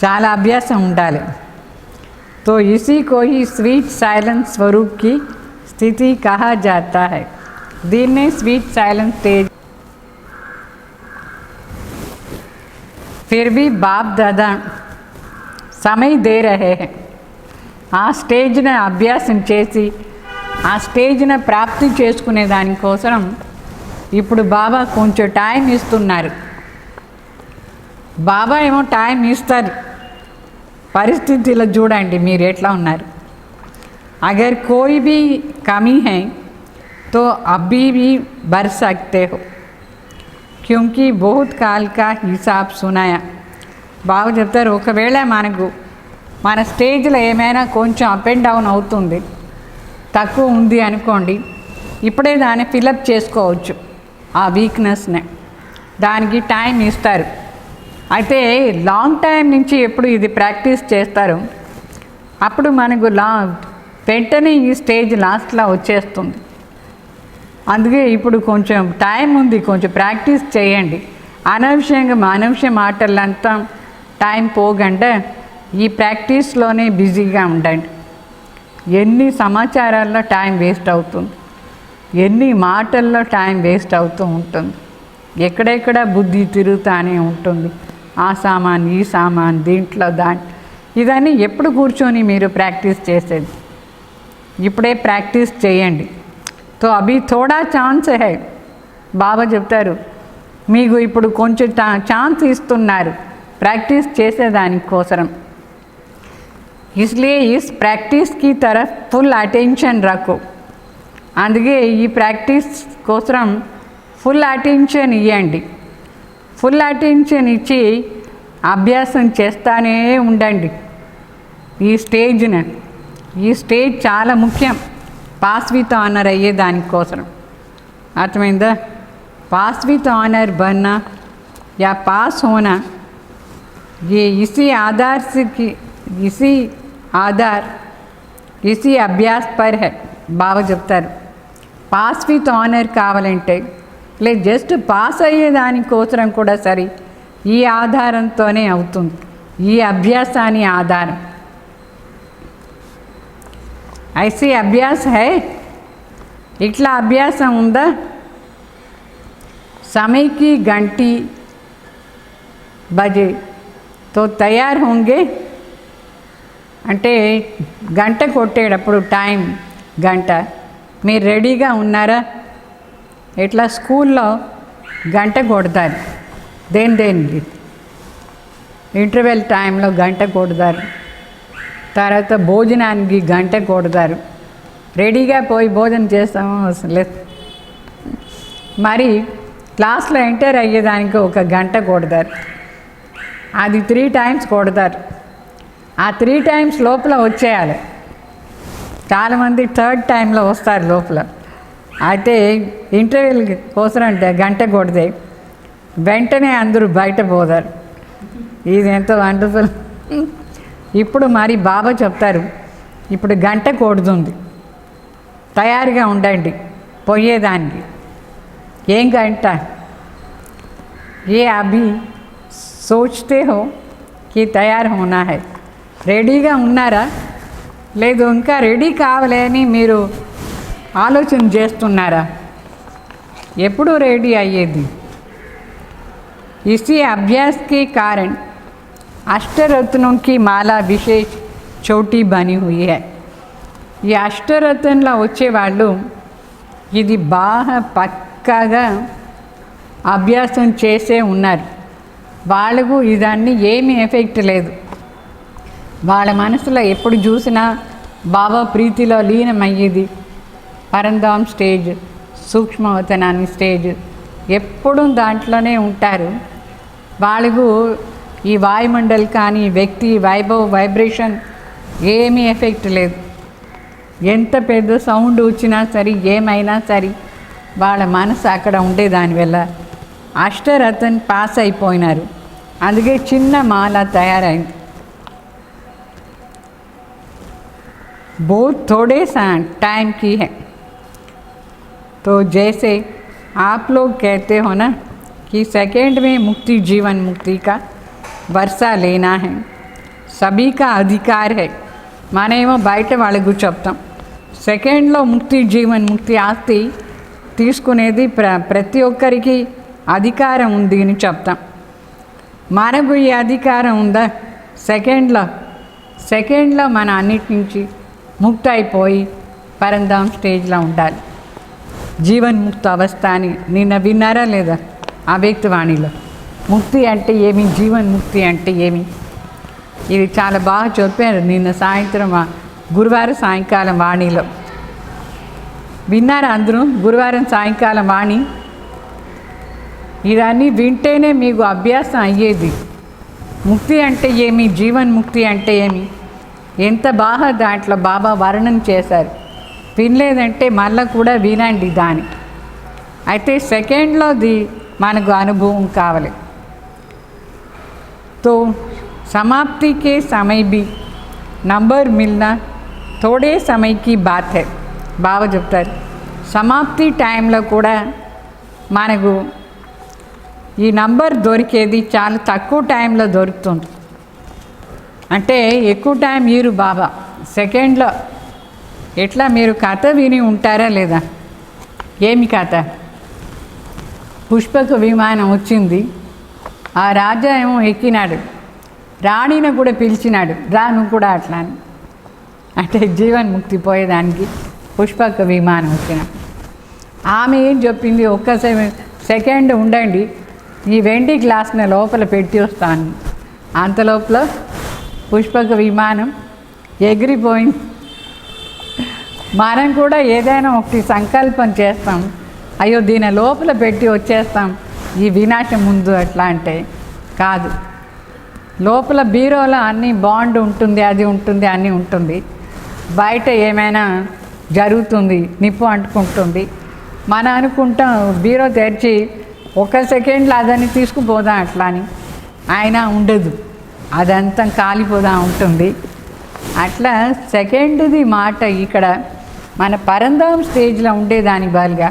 చాలా అభ్యాసం ఉండాలి. तो इसी को ही स्वीट साइलेंस स्वरूप की स्थिति कहा जाता है. దీన్నే స్వీట్ సైలెన్స్ స్టేజ్. फिर भी बाप दादा समय దే రహే हैं ఆ స్టేజ్ని అభ్యాసం చేసి ఆ స్టేజ్ని ప్రాప్తి చేసుకునే దానికోసం ఇప్పుడు బాబా కొంచెం టైం ఇస్తున్నారు. బాబా ఏమో టైం ఇస్తారు. పరిస్థితిలో చూడండి మీరు ఎట్లా ఉన్నారు. अगर कोई भी कमी है तो अभी भी भर सकते हो क्योंकि बहुत काल का हिसाब सुनाया. బాగా చెప్తారు, ఒకవేళ మనకు మన స్టేజ్లో ఏమైనా కొంచెం అప్ అండ్ డౌన్ అవుతుంది, తక్కువ ఉంది అనుకోండి, ఇప్పుడే దాన్ని ఫిలప్ చేసుకోవచ్చు ఆ వీక్నెస్ని. దానికి టైం ఇస్తారు. అయితే లాంగ్ టైం నుంచి ఎప్పుడు ఇది ప్రాక్టీస్ చేస్తారు అప్పుడు మనకు వెంటనే ఈ స్టేజ్ లాస్ట్లో వచ్చేస్తుంది. అందుకే ఇప్పుడు కొంచెం టైం ఉంది, కొంచెం ప్రాక్టీస్ చేయండి. అనవసర మాటలంతా టైం పోగంటే ఈ ప్రాక్టీస్లోనే బిజీగా ఉండండి. ఎన్ని సమాచారాల్లో టైం వేస్ట్ అవుతుంది, ఎన్ని మాటల్లో టైం వేస్ట్ అవుతూ ఉంటుంది, ఎక్కడెక్కడ బుద్ధి తిరుగుతానే ఉంటుంది. ఆ సామాన్ ఈ సామాన్ దీంట్లో ఇదన్నీ ఎప్పుడు కూర్చొని మీరు ప్రాక్టీస్ చేసేది? ఇప్పుడే ప్రాక్టీస్ చేయండి. తో అభి థోడా ఛాన్స్ హై. బాబా చెప్తారు మీకు ఇప్పుడు కొంచెం ఛాన్స్ ఇస్తున్నారు ప్రాక్టీస్ చేసేదానికోసం. इसलिए इस प्रैक्टिस की तरफ फुल अटेंशन रखो. అందుకే ఈ ప్రాక్టీస్ కోసం ఫుల్ అటెన్షన్ ఇవ్వండి. ఫుల్ అటెన్షన్ ఇచ్చి అభ్యాసం చేస్తానే ఉండండి. ఈ స్టేజ్ని, ఈ స్టేజ్ చాలా ముఖ్యం పాస్ విత్ ఆనర్ అయ్యే దానికోసం. అర్థమైందా? पास विथ ऑनर बनना या पास होना ये इसी अभ्यास पर है. బాగా చెప్తారు పాస్ విత్ ఆనర్ కావాలంటే లేదు జస్ట్ పాస్ అయ్యేదానికోసం కూడా సరే ఈ ఆధారంతోనే అవుతుంది, ఈ అభ్యాసాన్ని ఆధారం. ఐసీ అభ్యాస్ హై, ఇట్లా అభ్యాసం ఉందా? समय की घंटी बजे तो तैयार होंगे అంటే గంట కొట్టేటప్పుడు టైం గంట మీరు రెడీగా ఉన్నారా? ఎట్లా స్కూల్లో గంట కొడతారు, దేనికి ఇంటర్వెల్ టైంలో గంట కొడతారు, తర్వాత భోజనానికి గంట కొడతారు. రెడీగా పోయి భోజనం చేస్తామో లేదు, మరి క్లాస్లో ఎంటర్ అయ్యేదానికి ఒక గంట కొడతారు. అది 3 times కొడతారు. ఆ 3 times లోపల వచ్చేయాలి. చాలామంది 3rd timeలో వస్తారు లోపల. అయితే ఇంటర్వ్యూల కోసం అంటే గంట కొడితే వెంటనే అందరూ బయట పోతారు. ఇది ఎంతో వండర్ఫుల్. ఇప్పుడు మరి బాబా చెప్తారు ఇప్పుడు గంట కొడుతుంది, తయారుగా ఉండండి పోయేదానికి. ఏం గంట? ఏ అభి సోచ్తే హో కి తయారు హోనా హై. రెడీగా ఉన్నారా? లేదు ఇంకా రెడీ కావాలి అని మీరు ఆలోచన చేస్తున్నారా? ఎప్పుడు రెడీ అయ్యేది? इसी अभ्यास के कारण अष्टरत्नों की माला विशेष छोटी बनी हुई है. ఈ అష్టరత్నంలో వచ్చేవాళ్ళు ఇది బాగా పక్కాగా అభ్యాసం చేసే ఉన్నారు. వాళ్ళకు ఇదన్నీ ఏమీ ఎఫెక్ట్ లేదు. వాళ్ళ మనసులో ఎప్పుడు చూసినా బాబా ప్రీతిలో లీనమయ్యేది. పరంధాం స్టేజ్, సూక్ష్మవతనాన్ని స్టేజ్, ఎప్పుడూ దాంట్లోనే ఉంటారు. వాళ్ళకు ఈ వాయుమండల్ కానీ వ్యక్తి వైబ్రేషన్ ఏమీ ఎఫెక్ట్ లేదు. ఎంత పెద్ద సౌండ్ వచ్చినా సరే ఏమైనా సరే వాళ్ళ మనసు అక్కడ ఉండేదానివల్ల అష్టరత్న పాస్ అయిపోయినారు. అందుకే చిన్న మాల తయారైంది. बहुत थोड़े सा टाइम की है. तो जैसे आप लोग कहते हो ना कि सेकंड में मुक्ति जीवन मुक्ति का वर्षा लेना है, सभी का अधिकार है. మనమేమో బయట వాళ్ళకు చెప్తాం సెకండ్లో ముక్తి జీవన్ ముక్తి ఆస్తి తీసుకునేది ప్రతి ఒక్కరికి అధికారం ఉంది అని చెప్తాం. మనకు ఈ అధికారం ఉందా? సెకండ్లో మన అన్నిటి నుంచి ముక్తి అయిపోయి పరంధాం స్టేజ్లో ఉండాలి. జీవన్ముక్త అవస్థ అని నిన్న విన్నారా లేదా? అవ్యక్తవాణిలో ముక్తి అంటే ఏమి, జీవన్ముక్తి అంటే ఏమి, ఇది చాలా బాగా చెప్పారు నిన్న సాయంత్రం గురువారం సాయంకాలం వాణిలో. విన్నారా అందరూ? గురువారం సాయంకాలం వాణి. ఇవన్నీ వింటేనే మీకు అభ్యాసం అయ్యేది. ముక్తి అంటే ఏమి, జీవన్ముక్తి అంటే ఏమి, ఎంత బాగా దాంట్లో బాబా వర్ణన చేశారు. వినలేదంటే మళ్ళీ కూడా వినండి దాని. అయితే సెకండ్లోది మనకు అనుభవం కావాలి. तो समाप्ति के समय भी नंबर मिलना थोड़े समय की बात है. బాగా చెప్తారు. సమాప్తి టైంలో కూడా మనకు ఈ నంబర్ దొరికేది చాలా తక్కువ టైంలో దొరుకుతుంది. అంటే ఎక్కువ టైం మీరు బాబా సెకండ్లో. ఎట్లా మీరు కథ విని ఉంటారా లేదా? ఏమి కథ? పుష్పక విమానం వచ్చింది, ఆ రాజా ఏమో ఎక్కినాడు, రాణిని కూడా పిలిచినాడు, రాను కూడా అట్లా అని. అంటే జీవన్ముక్తి పోయేదానికి పుష్పక విమానం వచ్చినప్పుడు ఆమె ఏం చెప్పింది? ఒక్క సెకండ్ ఉండండి, ఈ వెండి గ్లాస్ని లోపల పెట్టి వస్తాను. అంతలోపల పుష్పక విమానం ఎగిరిపోయింది. మనం కూడా ఏదైనా ఒకటి సంకల్పం చేస్తాం, అయ్యో దీని లోపల పెట్టి వచ్చేస్తాం ఈ వినాశం ముందు. అట్లా అంటే కాదు. లోపల బీరోలో అన్నీ బాండ్ ఉంటుంది, అది ఉంటుంది, అన్నీ ఉంటుంది. బయట ఏమైనా జరుగుతుంది, నిప్పు అంటుకుంటుంది. మనం అనుకుంటాం బీరో తెరిచి ఒక సెకండ్లో అదని తీసుకుపోదాం అట్లా అని. ఆయన ఉండదు, అదంతా కాలిపోదా ఉంటుంది. అట్లా సెకండ్ది మాట ఇక్కడ మన పరంధాం స్టేజ్లో ఉండేదాని బదులుగా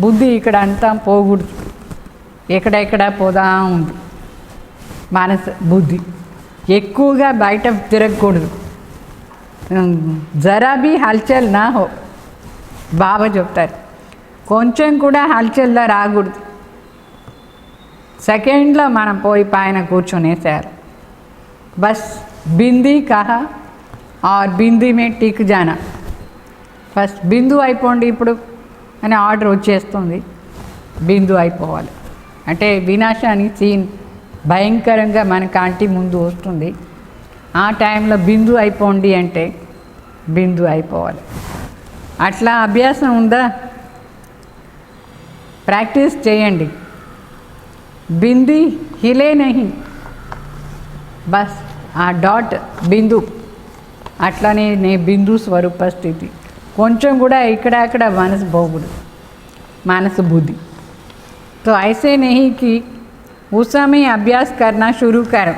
బుద్ధి ఇక్కడ అంతా పోకూడదు, ఎక్కడెక్కడ పోదా ఉంది మనసు. బుద్ధి ఎక్కువగా బయట తిరగకూడదు. జరా బీ హల్చల్ నా హో, బాబా చెప్తారు. కొంచెం కూడా హల్చల్లో రాకూడదు. సెకండ్లో మనం పోయి పైన కూర్చొనేసారు. బస్ బిందీ కహా ఆర్ బిందీ మే టిక్ జానా. ఫస్ట్ బిందు అయిపోండి ఇప్పుడు అని ఆర్డర్ వచ్చేస్తుంది. బిందు అయిపోవాలి అంటే వినాశానికి సీన్ భయంకరంగా మన కంటి ముందు వస్తుంది. ఆ టైంలో బిందు అయిపోండి అంటే బిందు అయిపోవాలి. అట్లా అభ్యాసం ఉందా? ప్రాక్టీస్ చేయండి. బింది హిలే నహి, బస్ ఆ డాట్ బిందు. అట్లానే నే బిందు స్వరూప స్థితి. కొంచెం కూడా ఇక్కడ మనసు పోకూడదు, మనసు బుద్ధి. तो ऐसे नहीं कि उस समय अभ्यास करना शुरू करो.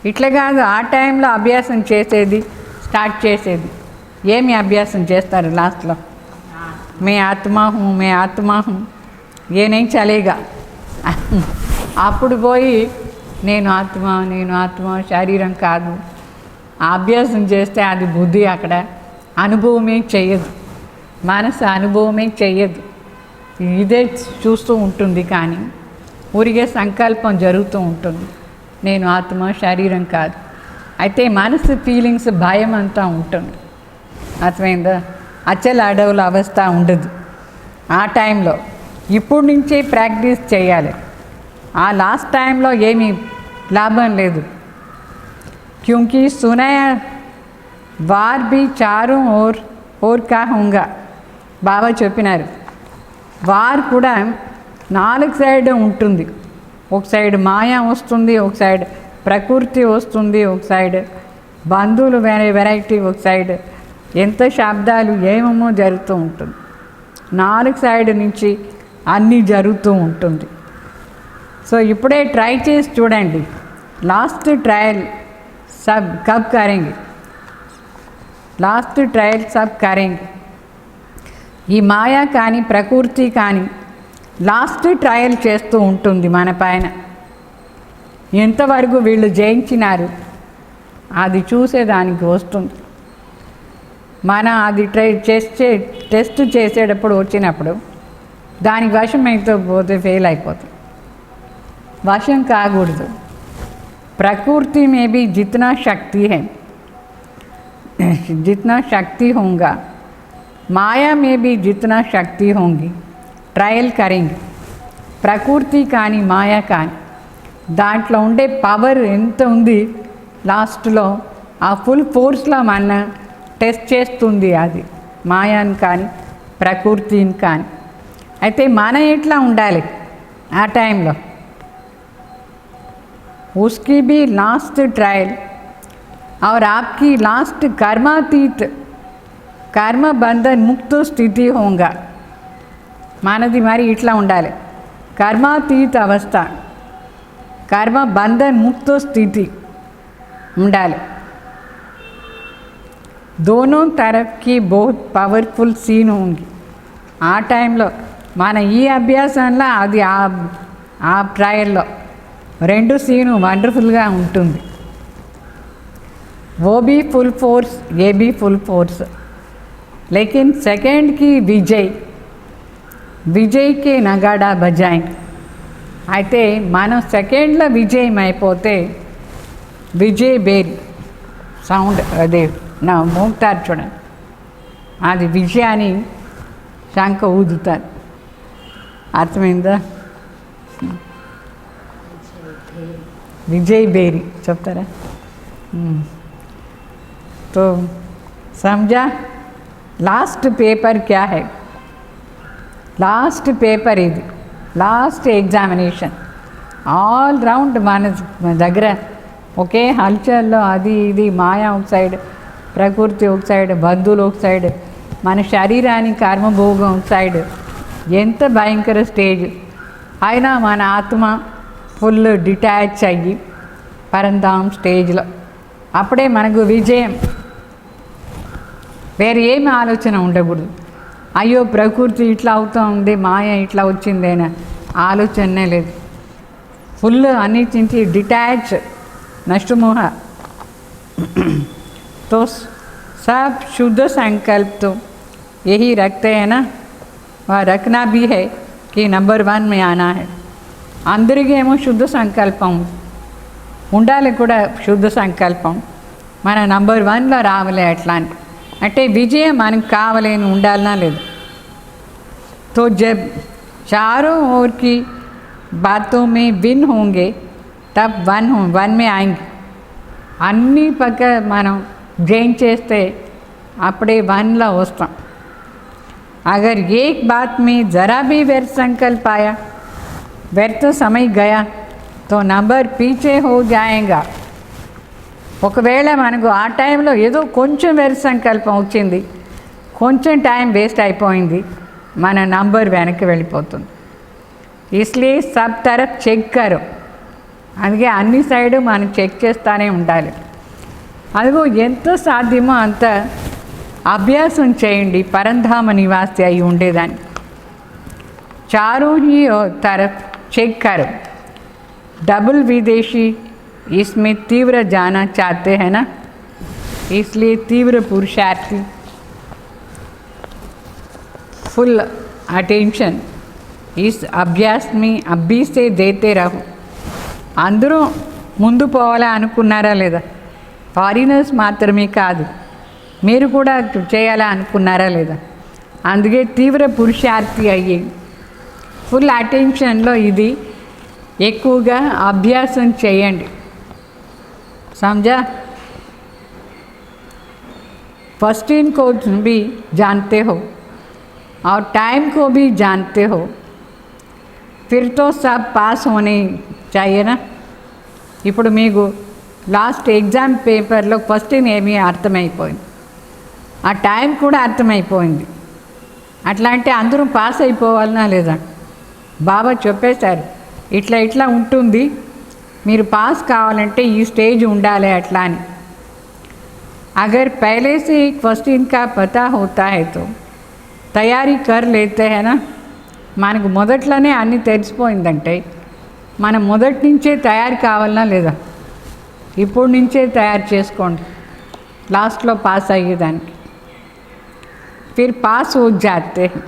ఇట్లా కాదు, ఆ టైంలో అభ్యాసం చేసేది స్టార్ట్ చేసేది. ఏమి అభ్యాసం చేస్తారు లాస్ట్లో? మే ఆత్మా హూँ, మే ఆత్మా హూँ, ఏ नहीं చలేగా. అప్పుడు పోయి నేను ఆత్మ శరీరం కాదు అభ్యాసం చేస్తే అది బుద్ధి అక్కడ అనుభవమే చెయ్యదు, మనసు అనుభవమే చెయ్యదు. ఇదే చూస్తూ ఉంటుంది, కానీ ఊరికే సంకల్పం జరుగుతూ ఉంటుంది, నేను ఆత్మ శరీరం కాదు. అయితే మనసు ఫీలింగ్స్ భయం అంతా ఉంటుంది. అర్థమైందా? అచ్చల అడవుల అవస్థ ఉండదు ఆ టైంలో. ఇప్పుడు నుంచే ప్రాక్టీస్ చేయాలి. ఆ లాస్ట్ టైంలో ఏమీ లాభం లేదు. క్యూంకి సునయ వార్ బి చారు ఓర్ కా హోంగా బాబా చెప్పినారు. వార్ కూడా 4 సైడ్ ఉంటుంది. ఒక సైడ్ మాయా వస్తుంది, ఒక సైడ్ ప్రకృతి వస్తుంది, ఒక సైడ్ బంధువులు వెరైటీ, ఒక సైడ్ ఎంత శబ్దాలు ఏమేమో జరుగుతూ ఉంటుంది. 4 సైడ్ నుంచి అన్నీ జరుగుతూ ఉంటుంది. సో ఇప్పుడే ట్రై చేసి చూడండి. లాస్ట్ ట్రయల్ సబ్ కబ్ కరేంగే, లాస్ట్ ట్రయల్ సబ్ కరేంగే. ఈ మాయా కానీ ప్రకృతి కానీ లాస్ట్ ట్రయల్ చేస్తూ ఉంటుంది మన పైన. ఎంతవరకు వీళ్ళు జయించినారు అది చూసేదానికి వస్తుంది. మన అది టెస్ట్ చేసేటప్పుడు వచ్చినప్పుడు దానికి వశం అయితే పోతే ఫెయిల్ అయిపోతుంది. వశం కాకూడదు. प्रकृति में भी जितना शक्ति है, जितना शक्ति होगा, माया में भी जितना शक्ति होंगी, ट्रायल करेंगे. ప్రకృతి కానీ మాయా కానీ దాంట్లో ఉండే పవర్ ఎంత ఉంది, లాస్ట్లో ఆ ఫుల్ ఫోర్స్లో మన టెస్ట్ చేస్తుంది అది, మాయాని కానీ ప్రకృతిని కానీ. అయితే మనం ఎట్లా ఉండాలి ఆ టైంలో? उसकी भी लास्ट ट्रायल और आपकी लास्ट कर्मातीत कर्म बंधन मुक्त स्थिति होगा. మనది మరి ఇట్లా ఉండాలి, कर्मातीत अवस्था, कर्म बंधन मुक्त स्थिति ఉండాలి. दोनों तरफ की बहुत పవర్ఫుల్ సీన్ होंगी. ఆ టైంలో మన ఈ అభ్యాసంలో అది ఆ ట్రయల్లో రెండు సీను వండర్ఫుల్గా ఉంటుంది. वो भी फुल फोर्स, ये भी फुल फोर्स. लेकिन सेकंड की విజయ్కే నగాడా బజాయి. అయితే మనం సెకండ్లో విజయం అయిపోతే విజయ్ బేరి సౌండ్ అదే నా మోగుతారు చూడండి, అది విజయాన్ని శంఖ ఊదుతారు. అర్థమైందా? విజయ్ బేరి చెప్తారా? तो समझा? लास्ट पेपर क्या है? లాస్ట్ పేపర్ ఇది, లాస్ట్ ఎగ్జామినేషన్. ఆల్ రౌండ్ మన దగ్గర ఒకే హల్చల్లో అది ఇది, మాయా ఒక సైడ్, ప్రకృతి ఒక సైడ్, బంధువులు ఒక సైడ్, మన శరీరానికి కర్మభోగం ఒక సైడ్. ఎంత భయంకర స్టేజ్ అయినా మన ఆత్మ ఫుల్ డిటాచ్ అయ్యి పరంధాం స్టేజ్లో, అప్పుడే మనకు విజయం. వేరే ఏమి ఆలోచన ఉండకూడదు. అయ్యో ప్రకృతి ఇట్లా అవుతూ ఉంది, మాయ ఇట్లా వచ్చిందేనా ఆలోచనే లేదు. ఫుల్ అన్నిటి నుంచి డిటాచ్, నష్టమోహ. तो सब शुद्ध संकल्प तो यही रखते हैं ना, वह रखना भी है कि नंबर 1 में आना है. అందరికీ ఏమో శుద్ధ సంకల్పం ఉండాలి, కూడా శుద్ధ సంకల్పం మన నంబర్ 1లో రావాలి. అట్లా అంటే విజయం మనకు కావాలని ఉండాలనా లేదు. तो जब चारों ओर की बातों में विन होंगे तब वन में आएंगे. అన్ని పక్క మనం గెయిన్ చేస్తే అప్పుడే 1లో వస్తాం. अगर एक बात में ज़रा भी व्यर्थ संकल्प आया, व्यर्थ समय गया तो नंबर पीछे हो जाएगा. ఒకవేళ మనకు ఆ టైంలో ఏదో కొంచెం వ్యర్థ సంకల్పం వచ్చింది, కొంచెం టైం వేస్ట్ అయిపోయింది, మన నంబర్ వెనక్కి వెళ్ళిపోతుంది. ఇస్లీ సబ్ తరఫ్ చెక్ కరో. అందుకే అన్ని సైడు మనం చెక్ చేస్తూనే ఉండాలి. అదిగో ఎంత సాధ్యమో అంత అభ్యాసం చేయండి పరంధామ నివాసి అయి ఉండేదాన్ని. చారోं ही तरफ चेक करो. डबल विदेशी इसमें तीव्र जाना चाहते हैं ना, इसलिए तीव्र पुरुषार्थी, फुल अटेंशन इस अभ्यास में अभी से देते रहो. అందరూ ముందు పోవాలా అనుకున్నారా లేదా? ఫారినర్స్ మాత్రమే కాదు, మీరు కూడా చేయాలా అనుకున్నారా లేదా? అందుకే తీవ్ర పురుషార్థి అయ్యి ఫుల్ అటెన్షన్లో ఇది ఎక్కువగా అభ్యాసం చేయండి. समझा? फर्स्ट इन को भी जानते हो और टाइम को भी जानते हो, फिर तो सब पास होने चाहिए ना. ఇప్పుడు మీకు లాస్ట్ ఎగ్జామ్ పేపర్లో ఫస్ట్ ఏమీ అర్థమైపోయింది, ఆ టైం కూడా అర్థమైపోయింది. అట్లా అంటే అందరూ పాస్ అయిపోవాలనా లేదా? బాబా చెప్పేశారు ఇట్లా ఇట్లా ఉంటుంది, మీరు పాస్ కావాలంటే ఈ స్టేజ్ ఉండాలి అట్లా అని. అగర్ పहले से क्वेश्चन का पता होता है तो తయారీ కర్ లేతే హేనా. మనకు మొదట్లోనే అన్నీ తెలిసిపోయిందంటే మనం మొదటి నుంచే తయారు కావాలనా లేదా? ఇప్పుడు నుంచే తయారు చేసుకోండి లాస్ట్లో పాస్ అయ్యేదానికి. फिर पास हो जाते हैं.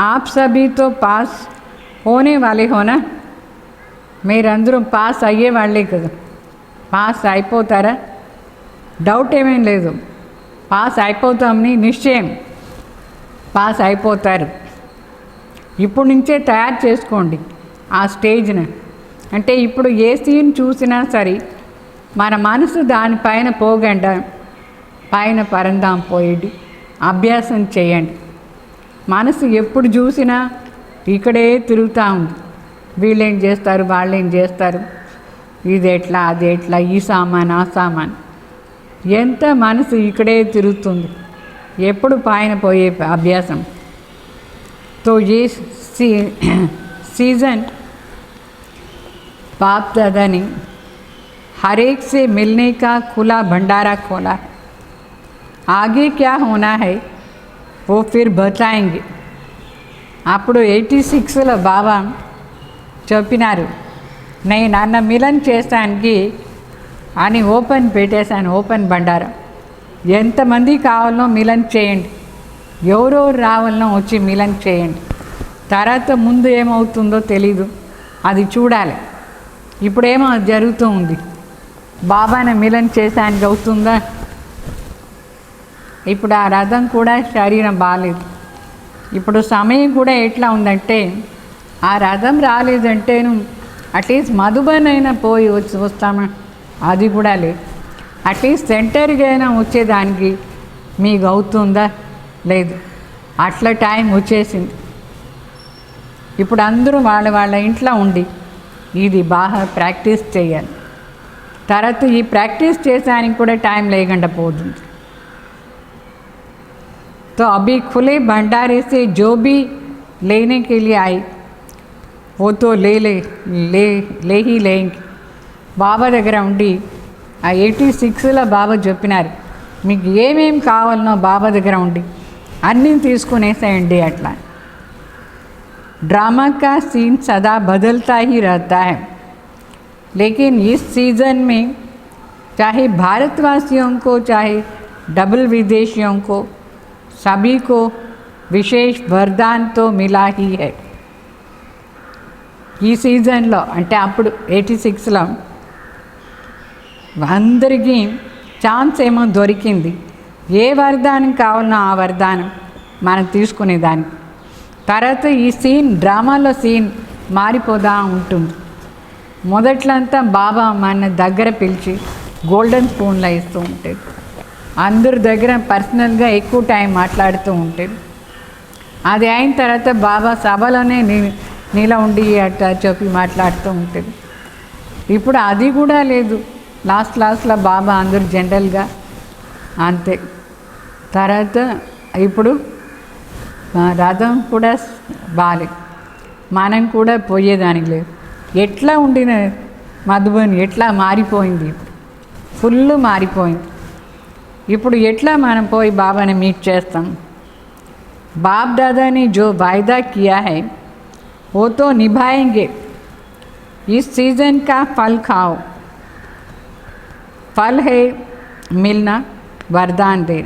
आप सभी तो पास होने वाले हो ना, మీరందరూ పాస్ అయ్యే వాళ్ళే కదా. పాస్ అయిపోతారా? డౌట్ ఏమేం లేదు, పాస్ అయిపోతామని నిశ్చయం, పాస్ అయిపోతారు. ఇప్పుడు నుంచే తయారు చేసుకోండి ఆ స్టేజ్ని. అంటే ఇప్పుడు ఏ సీన్ చూసినా సరే మన మనసు దానిపైన పోగండ, పైన పరందాం పోయేది అభ్యాసం చేయండి. మనసు ఎప్పుడు చూసినా ఇక్కడే తిరుగుతూ ఉంది. వీళ్ళేం చేస్తారు, వాళ్ళేం చేస్తారు, ఇది ఎట్లా, అది ఎట్లా, ఈ సామాన్, ఆ సామాన్, ఎంత మనసు ఇక్కడే తిరుగుతుంది, ఎప్పుడు పైన పోయే అభ్యాసం. तो ये सीज़न बाप दादा ने हर एक से मिलने का खुला भंडारा खोला है. आगे क्या होना है वो फिर बताएंगे. అప్పుడు 86లో బాబా చెప్పినారు, నేను నన్ను మిలన్ చేస్తానికి అని ఓపెన్ పెట్టేశాను, ఓపెన్ బండారా. ఎంతమంది కావాలనో మిలన్ చేయండి, ఎవరెవరు రావాలనో వచ్చి మిలన్ చేయండి. తర్వాత ముందు ఏమవుతుందో తెలీదు, అది చూడాలి. ఇప్పుడేమో జరుగుతూ ఉంది, బాబాని మిలన్ చేసానికి అవుతుందా? ఇప్పుడు ఆ రథం కూడా శరీరం బాగాలేదు. ఇప్పుడు సమయం కూడా ఎట్లా ఉందంటే, ఆ రథం రాలేదంటేను అట్లీస్ట్ మధుబన్ అయినా పోయి వస్తామా, అది కూడా లేదు. అట్లీస్ట్ సెంటర్కి అయినా వచ్చేదానికి మీకు అవుతుందా? లేదు. అట్లా టైం వచ్చేసింది. ఇప్పుడు అందరూ వాళ్ళ వాళ్ళ ఇంట్లో ఉండి ఇది బాగా ప్రాక్టీస్ చేయాలి. తర్వాత ఈ ప్రాక్టీస్ చేసానికి కూడా టైం లేకుండా పోతుంది. तो अभी खुले भंडारे से जो भी लेने के लिए आए वो तो ले ही लेंगे. బాబా దగ్గర ఉండి ఆ 86లో బాబా చెప్పినారు, మీకు ఏమేమి కావాలనో బాబా దగ్గర ఉండి అన్నీ తీసుకునేసేయండి. అట్లా ड्रामा का सीन सदा बदलता ही रहता है, लेकिन इस सीज़न में चाहे भारतवासियों को चाहे डबल विदेशियों को सभी को विशेष वरदान तो मिला ही है. ఈ సీజన్లో అంటే అప్పుడు 86లో అందరికీ ఛాన్స్ ఏమో దొరికింది. ఏ వరదానం కావాలనో ఆ వరదానం మనం తీసుకునేదానికి. తర్వాత ఈ సీన్, డ్రామాలో సీన్ మారిపోదా ఉంటుంది. మొదట్లంతా బాబా మన దగ్గర పిలిచి గోల్డెన్ స్పూన్లో ఇస్తూ ఉంటాడు. అందరి దగ్గర పర్సనల్గా ఎక్కువ టైం మాట్లాడుతూ ఉంటాడు. అది అయిన తర్వాత బాబా సభలోనే నీలా ఉండి అట్లా చెప్పి మాట్లాడుతూ ఉంటాడు. ఇప్పుడు అది కూడా లేదు. లాస్ట్లో బాబా అందరూ జనరల్గా అంతే. తర్వాత ఇప్పుడు రథం కూడా బాలే, మనం కూడా పోయేదానికి లేదు. ఎట్లా ఉండిన మధుబని ఎట్లా మారిపోయింది, ఫుల్ మారిపోయింది. ఇప్పుడు ఎట్లా మనం పోయి బాబాని మీట్ చేస్తాం? बाप दादा ने जो वायदा किया है वो तो निभाएंगे. इस सीज़न का फल खाओ. फल है मिलना, वरदान दे.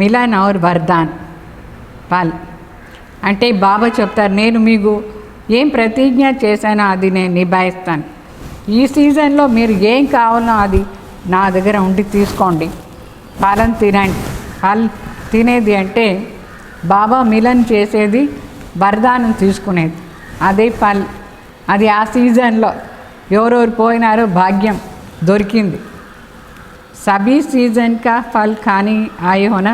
मिलन और वरदान फल అంటే బాబా చెప్తారు, నేను మీకు ఏం ప్రతిజ్ఞ చేశానో అది నేను నిభాయిస్తాను. ఈ సీజన్లో మీరు ఏం కావాలో అది నా దగ్గర ఉండి తీసుకోండి, ఫలం తినండి. ఫల్ తినేది అంటే బాబా మిలన్ చేసేది, వరదానం తీసుకునేది, అదే ఫల్. అది ఆ సీజన్లో ఎవరెవరు పోయినారో భాగ్యం దొరికింది. सभी सीज़न का फल खाने आए हो ना.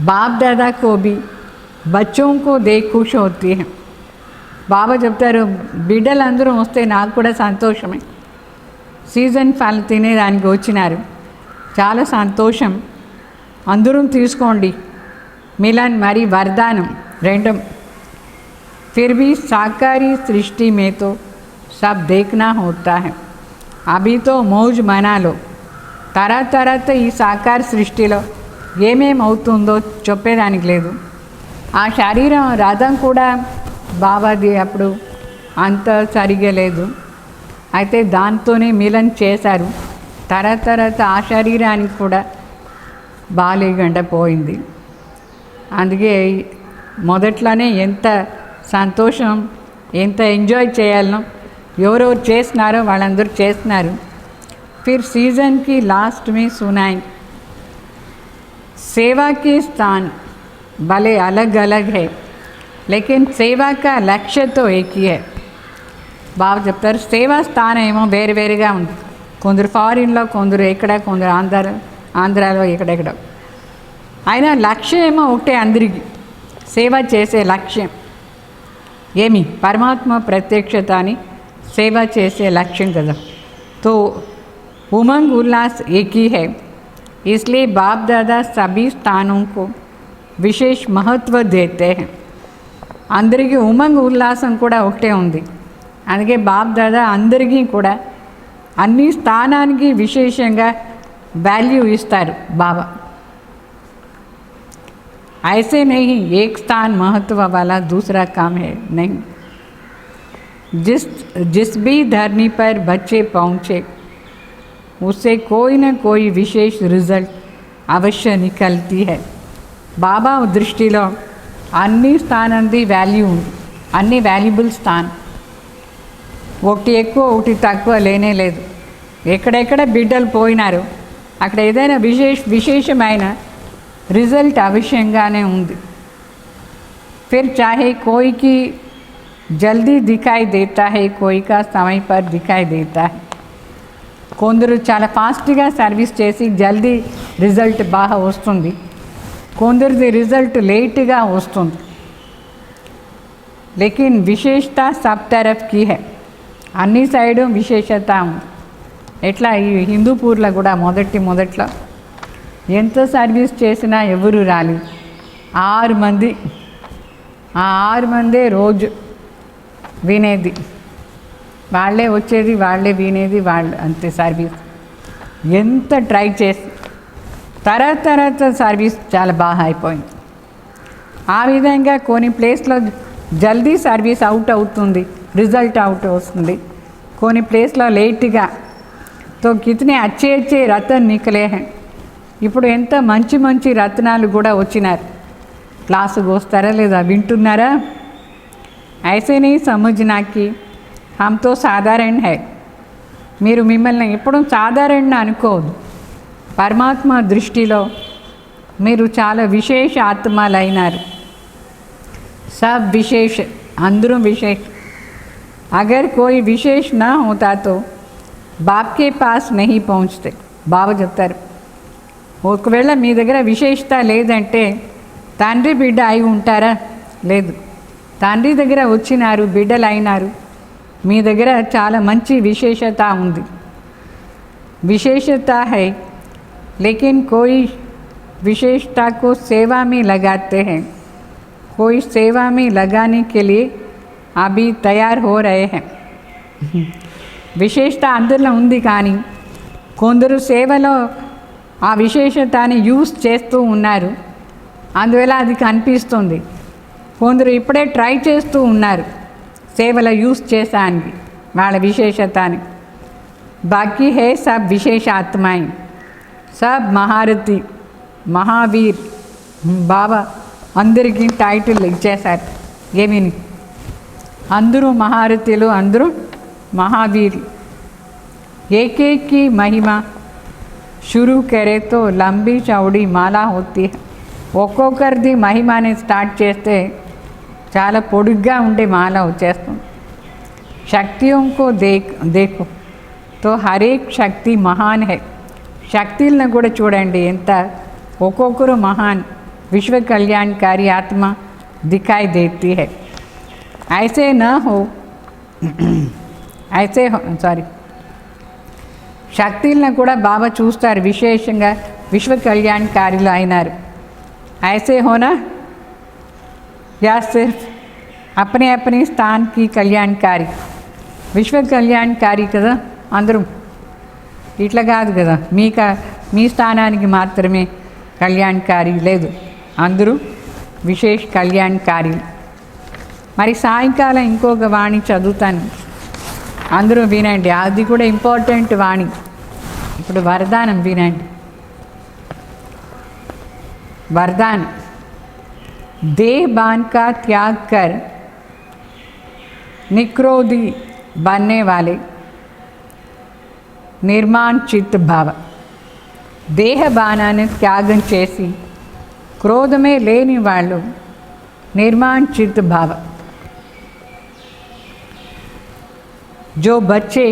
बाप दादा को भी बच्चों को देख खुश होती है. బాబా చెప్తారు, బిడ్డలందరూ వస్తే నాకు కూడా సంతోషమే. సీజన్ ఫల్ తినేదానికి వచ్చినారు, చాలా సంతోషం. అందరూ తీసుకోండి, మిలన్ మరి వరదానం రెండు. फिर भी साकारी सृष्टि में तो सब देखना होता है. अभी तो मौज मना लो. తర్వాత ఈ సాకార సృష్టిలో ఏమేమి అవుతుందో చెప్పేదానికి లేదు. ఆ శరీరం రథం కూడా బాబాది అప్పుడు అంత సరిగా లేదు, అయితే దాంతోనే మిలన్ చేశారు. తర్వాత ఆ శరీరానికి కూడా బాలేకుండా పోయింది. అందుకే మొదట్లోనే ఎంత సంతోషం, ఎంత ఎంజాయ్ చేయాలనో ఎవరెవరు చేస్తున్నారో వాళ్ళందరూ చేస్తున్నారు. फिर सीज़न की लास्ट में सुनाएं सेवा के स्थान भले अलग अलग है लेकिन सेवा का लक्ष्य तो एक ही है. బాగా చెప్తారు. సేవా స్థానం ఏమో వేరు వేరుగా ఉంది. కొందరు ఫారిన్లో, కొందరు ఎక్కడ, కొందరు ఆంధ్రాలో ఎక్కడెక్కడ. అయినా లక్ష్యం ఏమో ఒకటే అందరికీ. సేవ చేసే లక్ష్యం ఏమి? పరమాత్మ ప్రత్యక్షత అని సేవ చేసే లక్ష్యం కదా. తో उमंग उल्लास एक ही है, इसलिए बाप दादा सभी स्थानों को विशेष महत्व देते हैं. అందరికీ ఉమంగ్ ఉల్లాసం కూడా ఒకటే ఉంది. అందుకే బాప్ దాదా అందరికీ కూడా అన్ని స్థానానికి విశేషంగా వాల్యూ ఇస్తారు బాబా. ऐसे नहीं एक स्थान महत्व वाला दूसरा काम है नहीं. जिस भी धरनी पर बच्चे पहुँचे उससे कोई न कोई विशेष रिजल्ट अवश्य निकलती है. బాబా దృష్టిలో అన్ని స్థానంది వాల్యూ ఉంది. అన్ని వాల్యుబుల్ స్థానం. ఒకటి ఎక్కువ ఒకటి తక్కువ లేనే లేదు. ఎక్కడెక్కడ బిడ్డలు పోయినారు అక్కడ ఏదైనా విశేషమైన రిజల్ట్ అవశ్యంగానే ఉంది. फिर चाहे कोई की जल्दी दिखाई देता है, कोई का समय पर दिखाई देता है. కొందరు చాలా ఫాస్ట్గా సర్వీస్ చేసి జల్దీ రిజల్ట్ బాగా వస్తుంది. కొందరిది రిజల్ట్ లేట్గా వస్తుంది. లేకిన్ విశేషత సబ్ తరఫ్ కీ హై. అన్ని సైడు విశేషత ఉంది. ఎట్లా ఈ హిందూపూర్లో కూడా మొదట్లో ఎంత సర్వీస్ చేసినా ఎవరు రాలేదు. 6 మంది, ఆ 6 మందే రోజు వినేది, వాళ్ళే వచ్చేది, వాళ్ళే వినేది, వాళ్ళు అంతే సర్వీస్. ఎంత ట్రై చేసి తర్వాత సర్వీస్ చాలా బాగా అయిపోయింది. ఆ విధంగా కొన్ని ప్లేస్లో జల్దీ సర్వీస్ అవుట్ అవుతుంది, రిజల్ట్ అవుట్ వస్తుంది. కొన్ని ప్లేస్లో లేట్గా. తో కితనే అచ్చే రతన్ నికలే హై. ఇప్పుడు ఎంత మంచి రత్నాలు కూడా వచ్చినారు. క్లాసుకు వస్తారా లేదా, వింటున్నారా? ऐसे नहीं समझना कि हम तो साधारण है. మీరు మిమ్మల్ని ఎప్పుడూ సాధారణ అనుకోవద్దు. పరమాత్మ దృష్టిలో మీరు చాలా విశేష ఆత్మలైనారు. సబ్ విశేష, అందరూ విశేష. అగర్ కోई విశేష నా హోతా తో బాప్ కే పాస్ నహీ పహుంచతే. బాబా చెప్తారు, ఒకవేళ మీ దగ్గర విశేషత లేదంటే తండ్రి బిడ్డ అయి ఉంటారా? లేదు. తండ్రి దగ్గర వచ్చినారు, బిడ్డలు అయినారు. మీ దగ్గర చాలా మంచి విశేషత ఉంది. విశేషత है लेकिन कोई विशेषता को सेवा में लगाते हैं. कोई सेवा में लगाने के लिए अभी तैयार हो रहे हैं. విశేషత అందరిలో ఉంది, కానీ కొందరు సేవలో ఆ విశేషతని యూస్ చేస్తూ ఉన్నారు. అందువల్ల అది కనిపిస్తుంది. కొందరు ఇప్పుడే ట్రై చేస్తూ ఉన్నారు సేవలో యూస్ చేసానికి వాళ్ళ విశేషతని. బాకీ హే సబ్ విశేష ఆత్మాయి, సబ్ మహారథి, మహావీర్. బాబా అందరికీ టైటిల్ ఇచ్చేశారు. ఏమిని? అందరూ మహారథులు, అందరూ మహావీర్లు. ఏకేక్ की महिमा शुरू करे तो लंबी चौड़ी माला होती है. ఒక్కొక్కరిది మహిమని స్టార్ట్ చేస్తే చాలా పొడుగ్గా ఉండే మాల వచ్చేస్తుంది. శక్తియోं को देखो तो हर एक शक्ति महान है. శక్తులను కూడా చూడండి, ఎంత ఒక్కొక్కరు మహాన్ విశ్వ కళ్యాణకారి ఆత్మ दिखाई देती है. ऐसे न हो శక్తులను కూడా బాబా చూస్తారు. విశేషంగా విశ్వ కళ్యాణకారిలు అయినారు. ऐसे होना या सिर्फ अपने अपने स्थान की कल्याणकारी. విశ్వ కళ్యాణకారి కదా అందరూ. ఇట్లా కాదు కదా, మీ స్థానానికి మాత్రమే కళ్యాణకారి లేదు, అందరూ విశేష కళ్యాణకారి. మరి సాయంకాలం ఇంకొక వాణి చదువుతాను, అందరూ వినండి. అది కూడా ఇంపార్టెంట్ వాణి. ఇప్పుడు వరదానం వినండి. वरदान, देह बान का त्याग कर निक्रोधी बनने वाले निर्माण चित्त भाव देह బాణాన్ని త్యాగం చేసి క్రోధమే లేని వాళ్ళు निर्माण चित्त भाव। जो बच्चे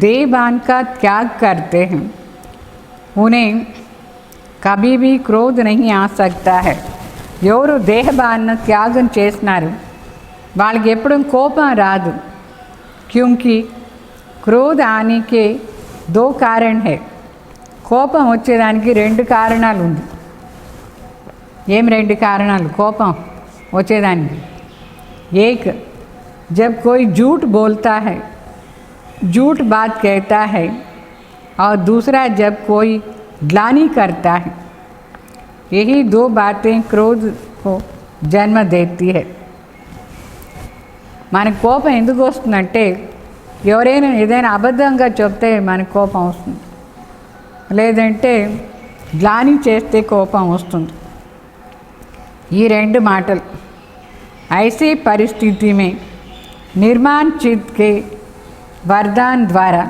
देह बाण का त्याग करते हैं उन्हें कभी भी क्रोध नहीं आ सकता है। ఎవరు దేహ బాణ త్యాగం చేస్తున్నారు వాళ్ళకి ఎప్పుడు కోపం రాదు। क्योंकि क्रोध आने के दो कारण है। కోపం వచ్చేదానికి రెండు కారణాలు ఉంది। ఏం రెండు కారణాలు కోపం వచ్చేదానికి? एक जब कोई झूठ बोलता है, झूठ बात कहता है, और दूसरा जब कोई ग्लानि करता है। यही दो बातें क्रोध को जन्म देती है। మన కోపం ఎందుకు వస్తుందంటే ఎవరైనా ఏదైనా అబద్ధంగా చెప్తే మనకు కోపం వస్తుంది, లేదంటే గ్లాని చేస్తే కోపం వస్తుంది। ఈ రెండు మాటలు ऐसी परिस्थिति में निर्माण चित्त के वरदान द्वारा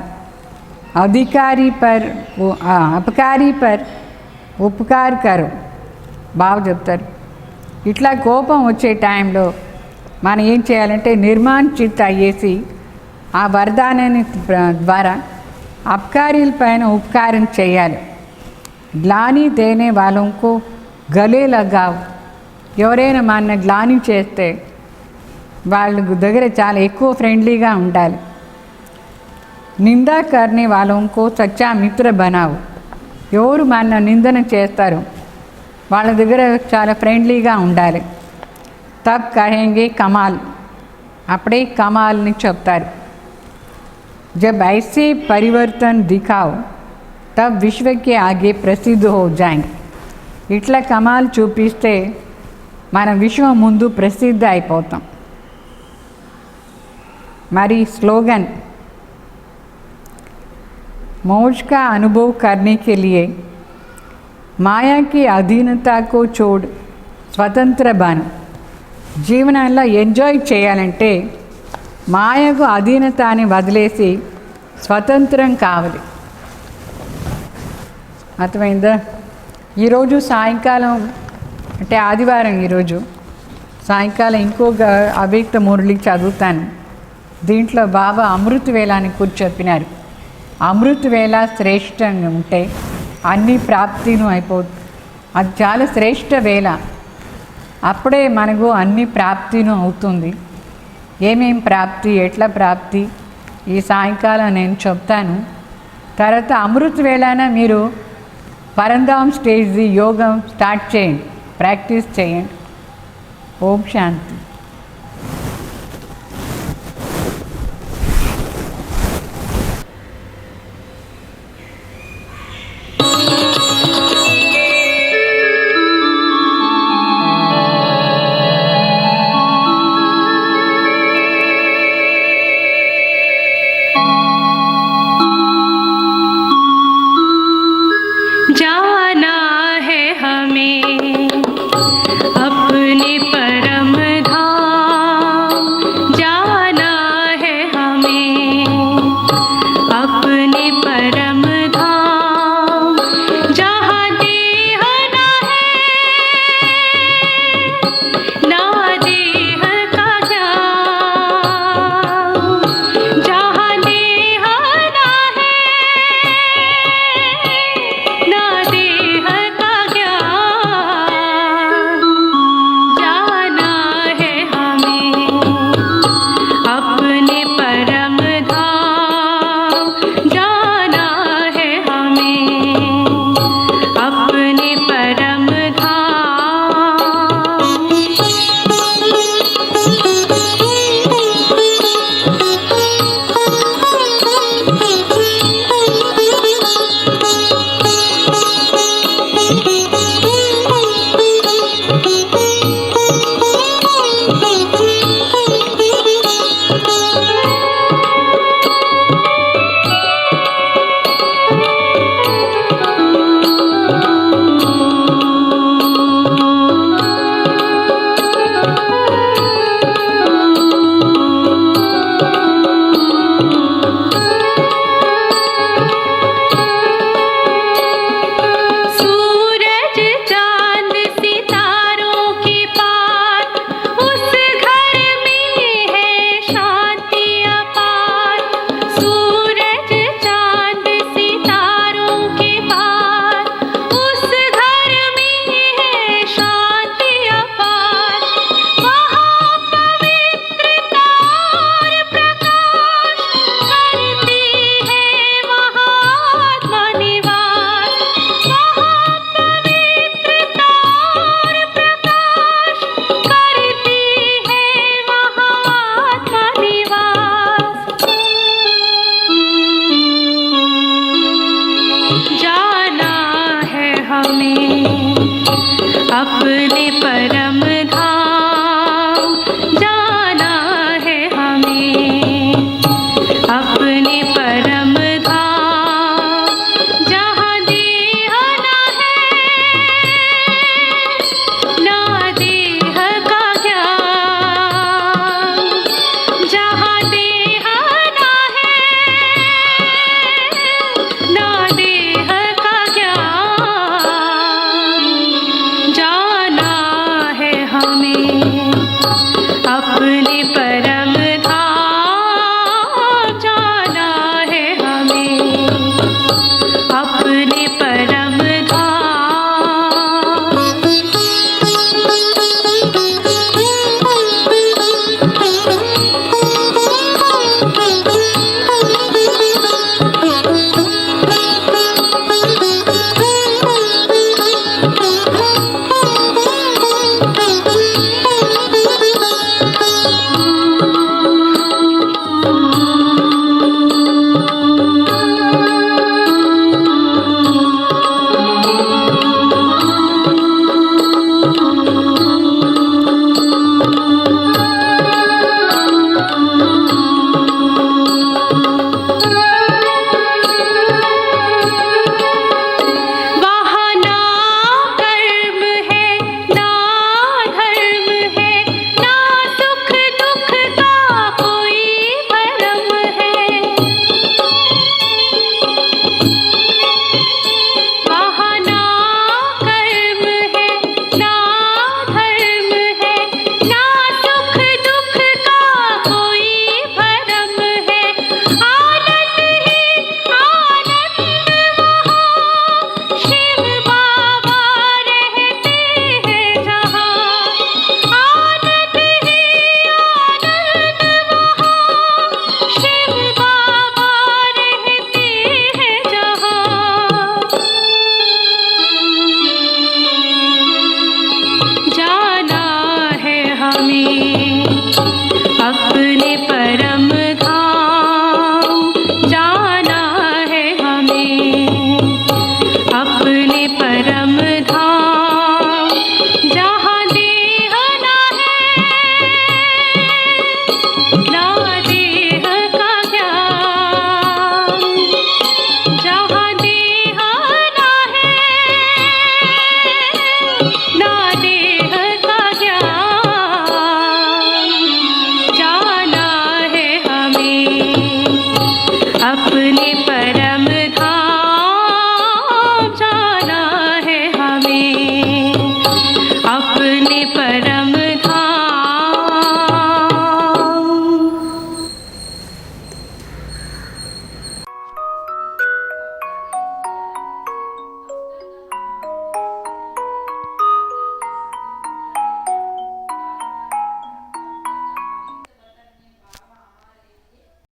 अधिकारी पर अपकारी पर उपकार करो బాగా చెప్తారు। ఇట్లా కోపం వచ్చే టైంలో మనం ఏం చేయాలంటే నిర్మాణ చిత్ అయ్యేసి ఆ వరదానాన్ని ద్వారా అపకారీల పైన ఉపకారం చేయాలి। గ్లాని దేనే వాళ్ళకు గలే లగావ్। ఎవరైనా మన గ్లాని చేస్తే వాళ్ళ దగ్గర చాలా ఎక్కువ ఫ్రెండ్లీగా ఉండాలి। నిందా కర్నే వాళ్ళకు సచ్చా మిత్ర బనావు। ఎవరు మన నిందన చేస్తారో వాళ్ళ దగ్గర చాలా ఫ్రెండ్లీగా ఉండాలి। తబ్ కహేంగే కమాల్, అప్పుడే కమాల్ని చెప్తారు। जब ऐसे परिवर्तन दिखाओ तब विश्व के आगे प्रसिद्ध हो जाएंगे। ఇట్లా కమాల్ చూపిస్తే మన విశ్వం ముందు ప్రసిద్ధ అయిపోతాం। మరి స్లోగన్ मौज का अनुभव करने के लिए माया की अधीनता को छोड़ स्वतंत्र बन। జీవనంలో ఎంజాయ్ చేయాలంటే మాయకు అధీనతని వదిలేసి స్వతంత్రం కావాలి। అర్థమైందా? ఈరోజు సాయంకాలం అంటే ఆదివారం, ఈరోజు సాయంకాలం ఇంకొక అవ్యక్త మురళి చదువుతాను। దీంట్లో బాబా అమృత వేళాన్ని కూర్చొని చెప్పినారు। అమృత వేళ శ్రేష్టంగా ఉంటే అన్ని ప్రాప్తిను అయిపోతుంది। అది చాలా శ్రేష్ట వేళ, అప్పుడే మనకు అన్ని ప్రాప్తిను అవుతుంది। ఏమేం ప్రాప్తి, ఎట్లా ప్రాప్తి ఈ సాయంకాలం నేను చెప్తాను। తర్వాత అమృత వేళన మీరు పరంధామ్ స్టేజ్ యోగం స్టార్ట్ చేయండి, ప్రాక్టీస్ చేయండి। ఓం శాంతి। जाना है हमें अपने परम धाम। उस घर में है शांति अपार, वहाँ पवित्रता और प्रकाश करती है महात्मा निवास, वहाँ पवित्रता और प्रकाश करती है महात्मा निवास। जाना है हमें अपने परम धाम, जाना है हमें अपने परम धाम, जहाँ देह ना है ना देह का ज्ञान, जहाँ देह ना है ना देह का ज्ञान, जाना है हमें अपने परम धाम, जाना है हमें अपने परम वहाँ ना कर्म है ना धर्म है, ना सुख दुख का कोई भरम है, वहाँ ना कर्म है ना धर्म है, ना सुख दुख का कोई भरम है, आनंद ही आनंद वहाँ शिव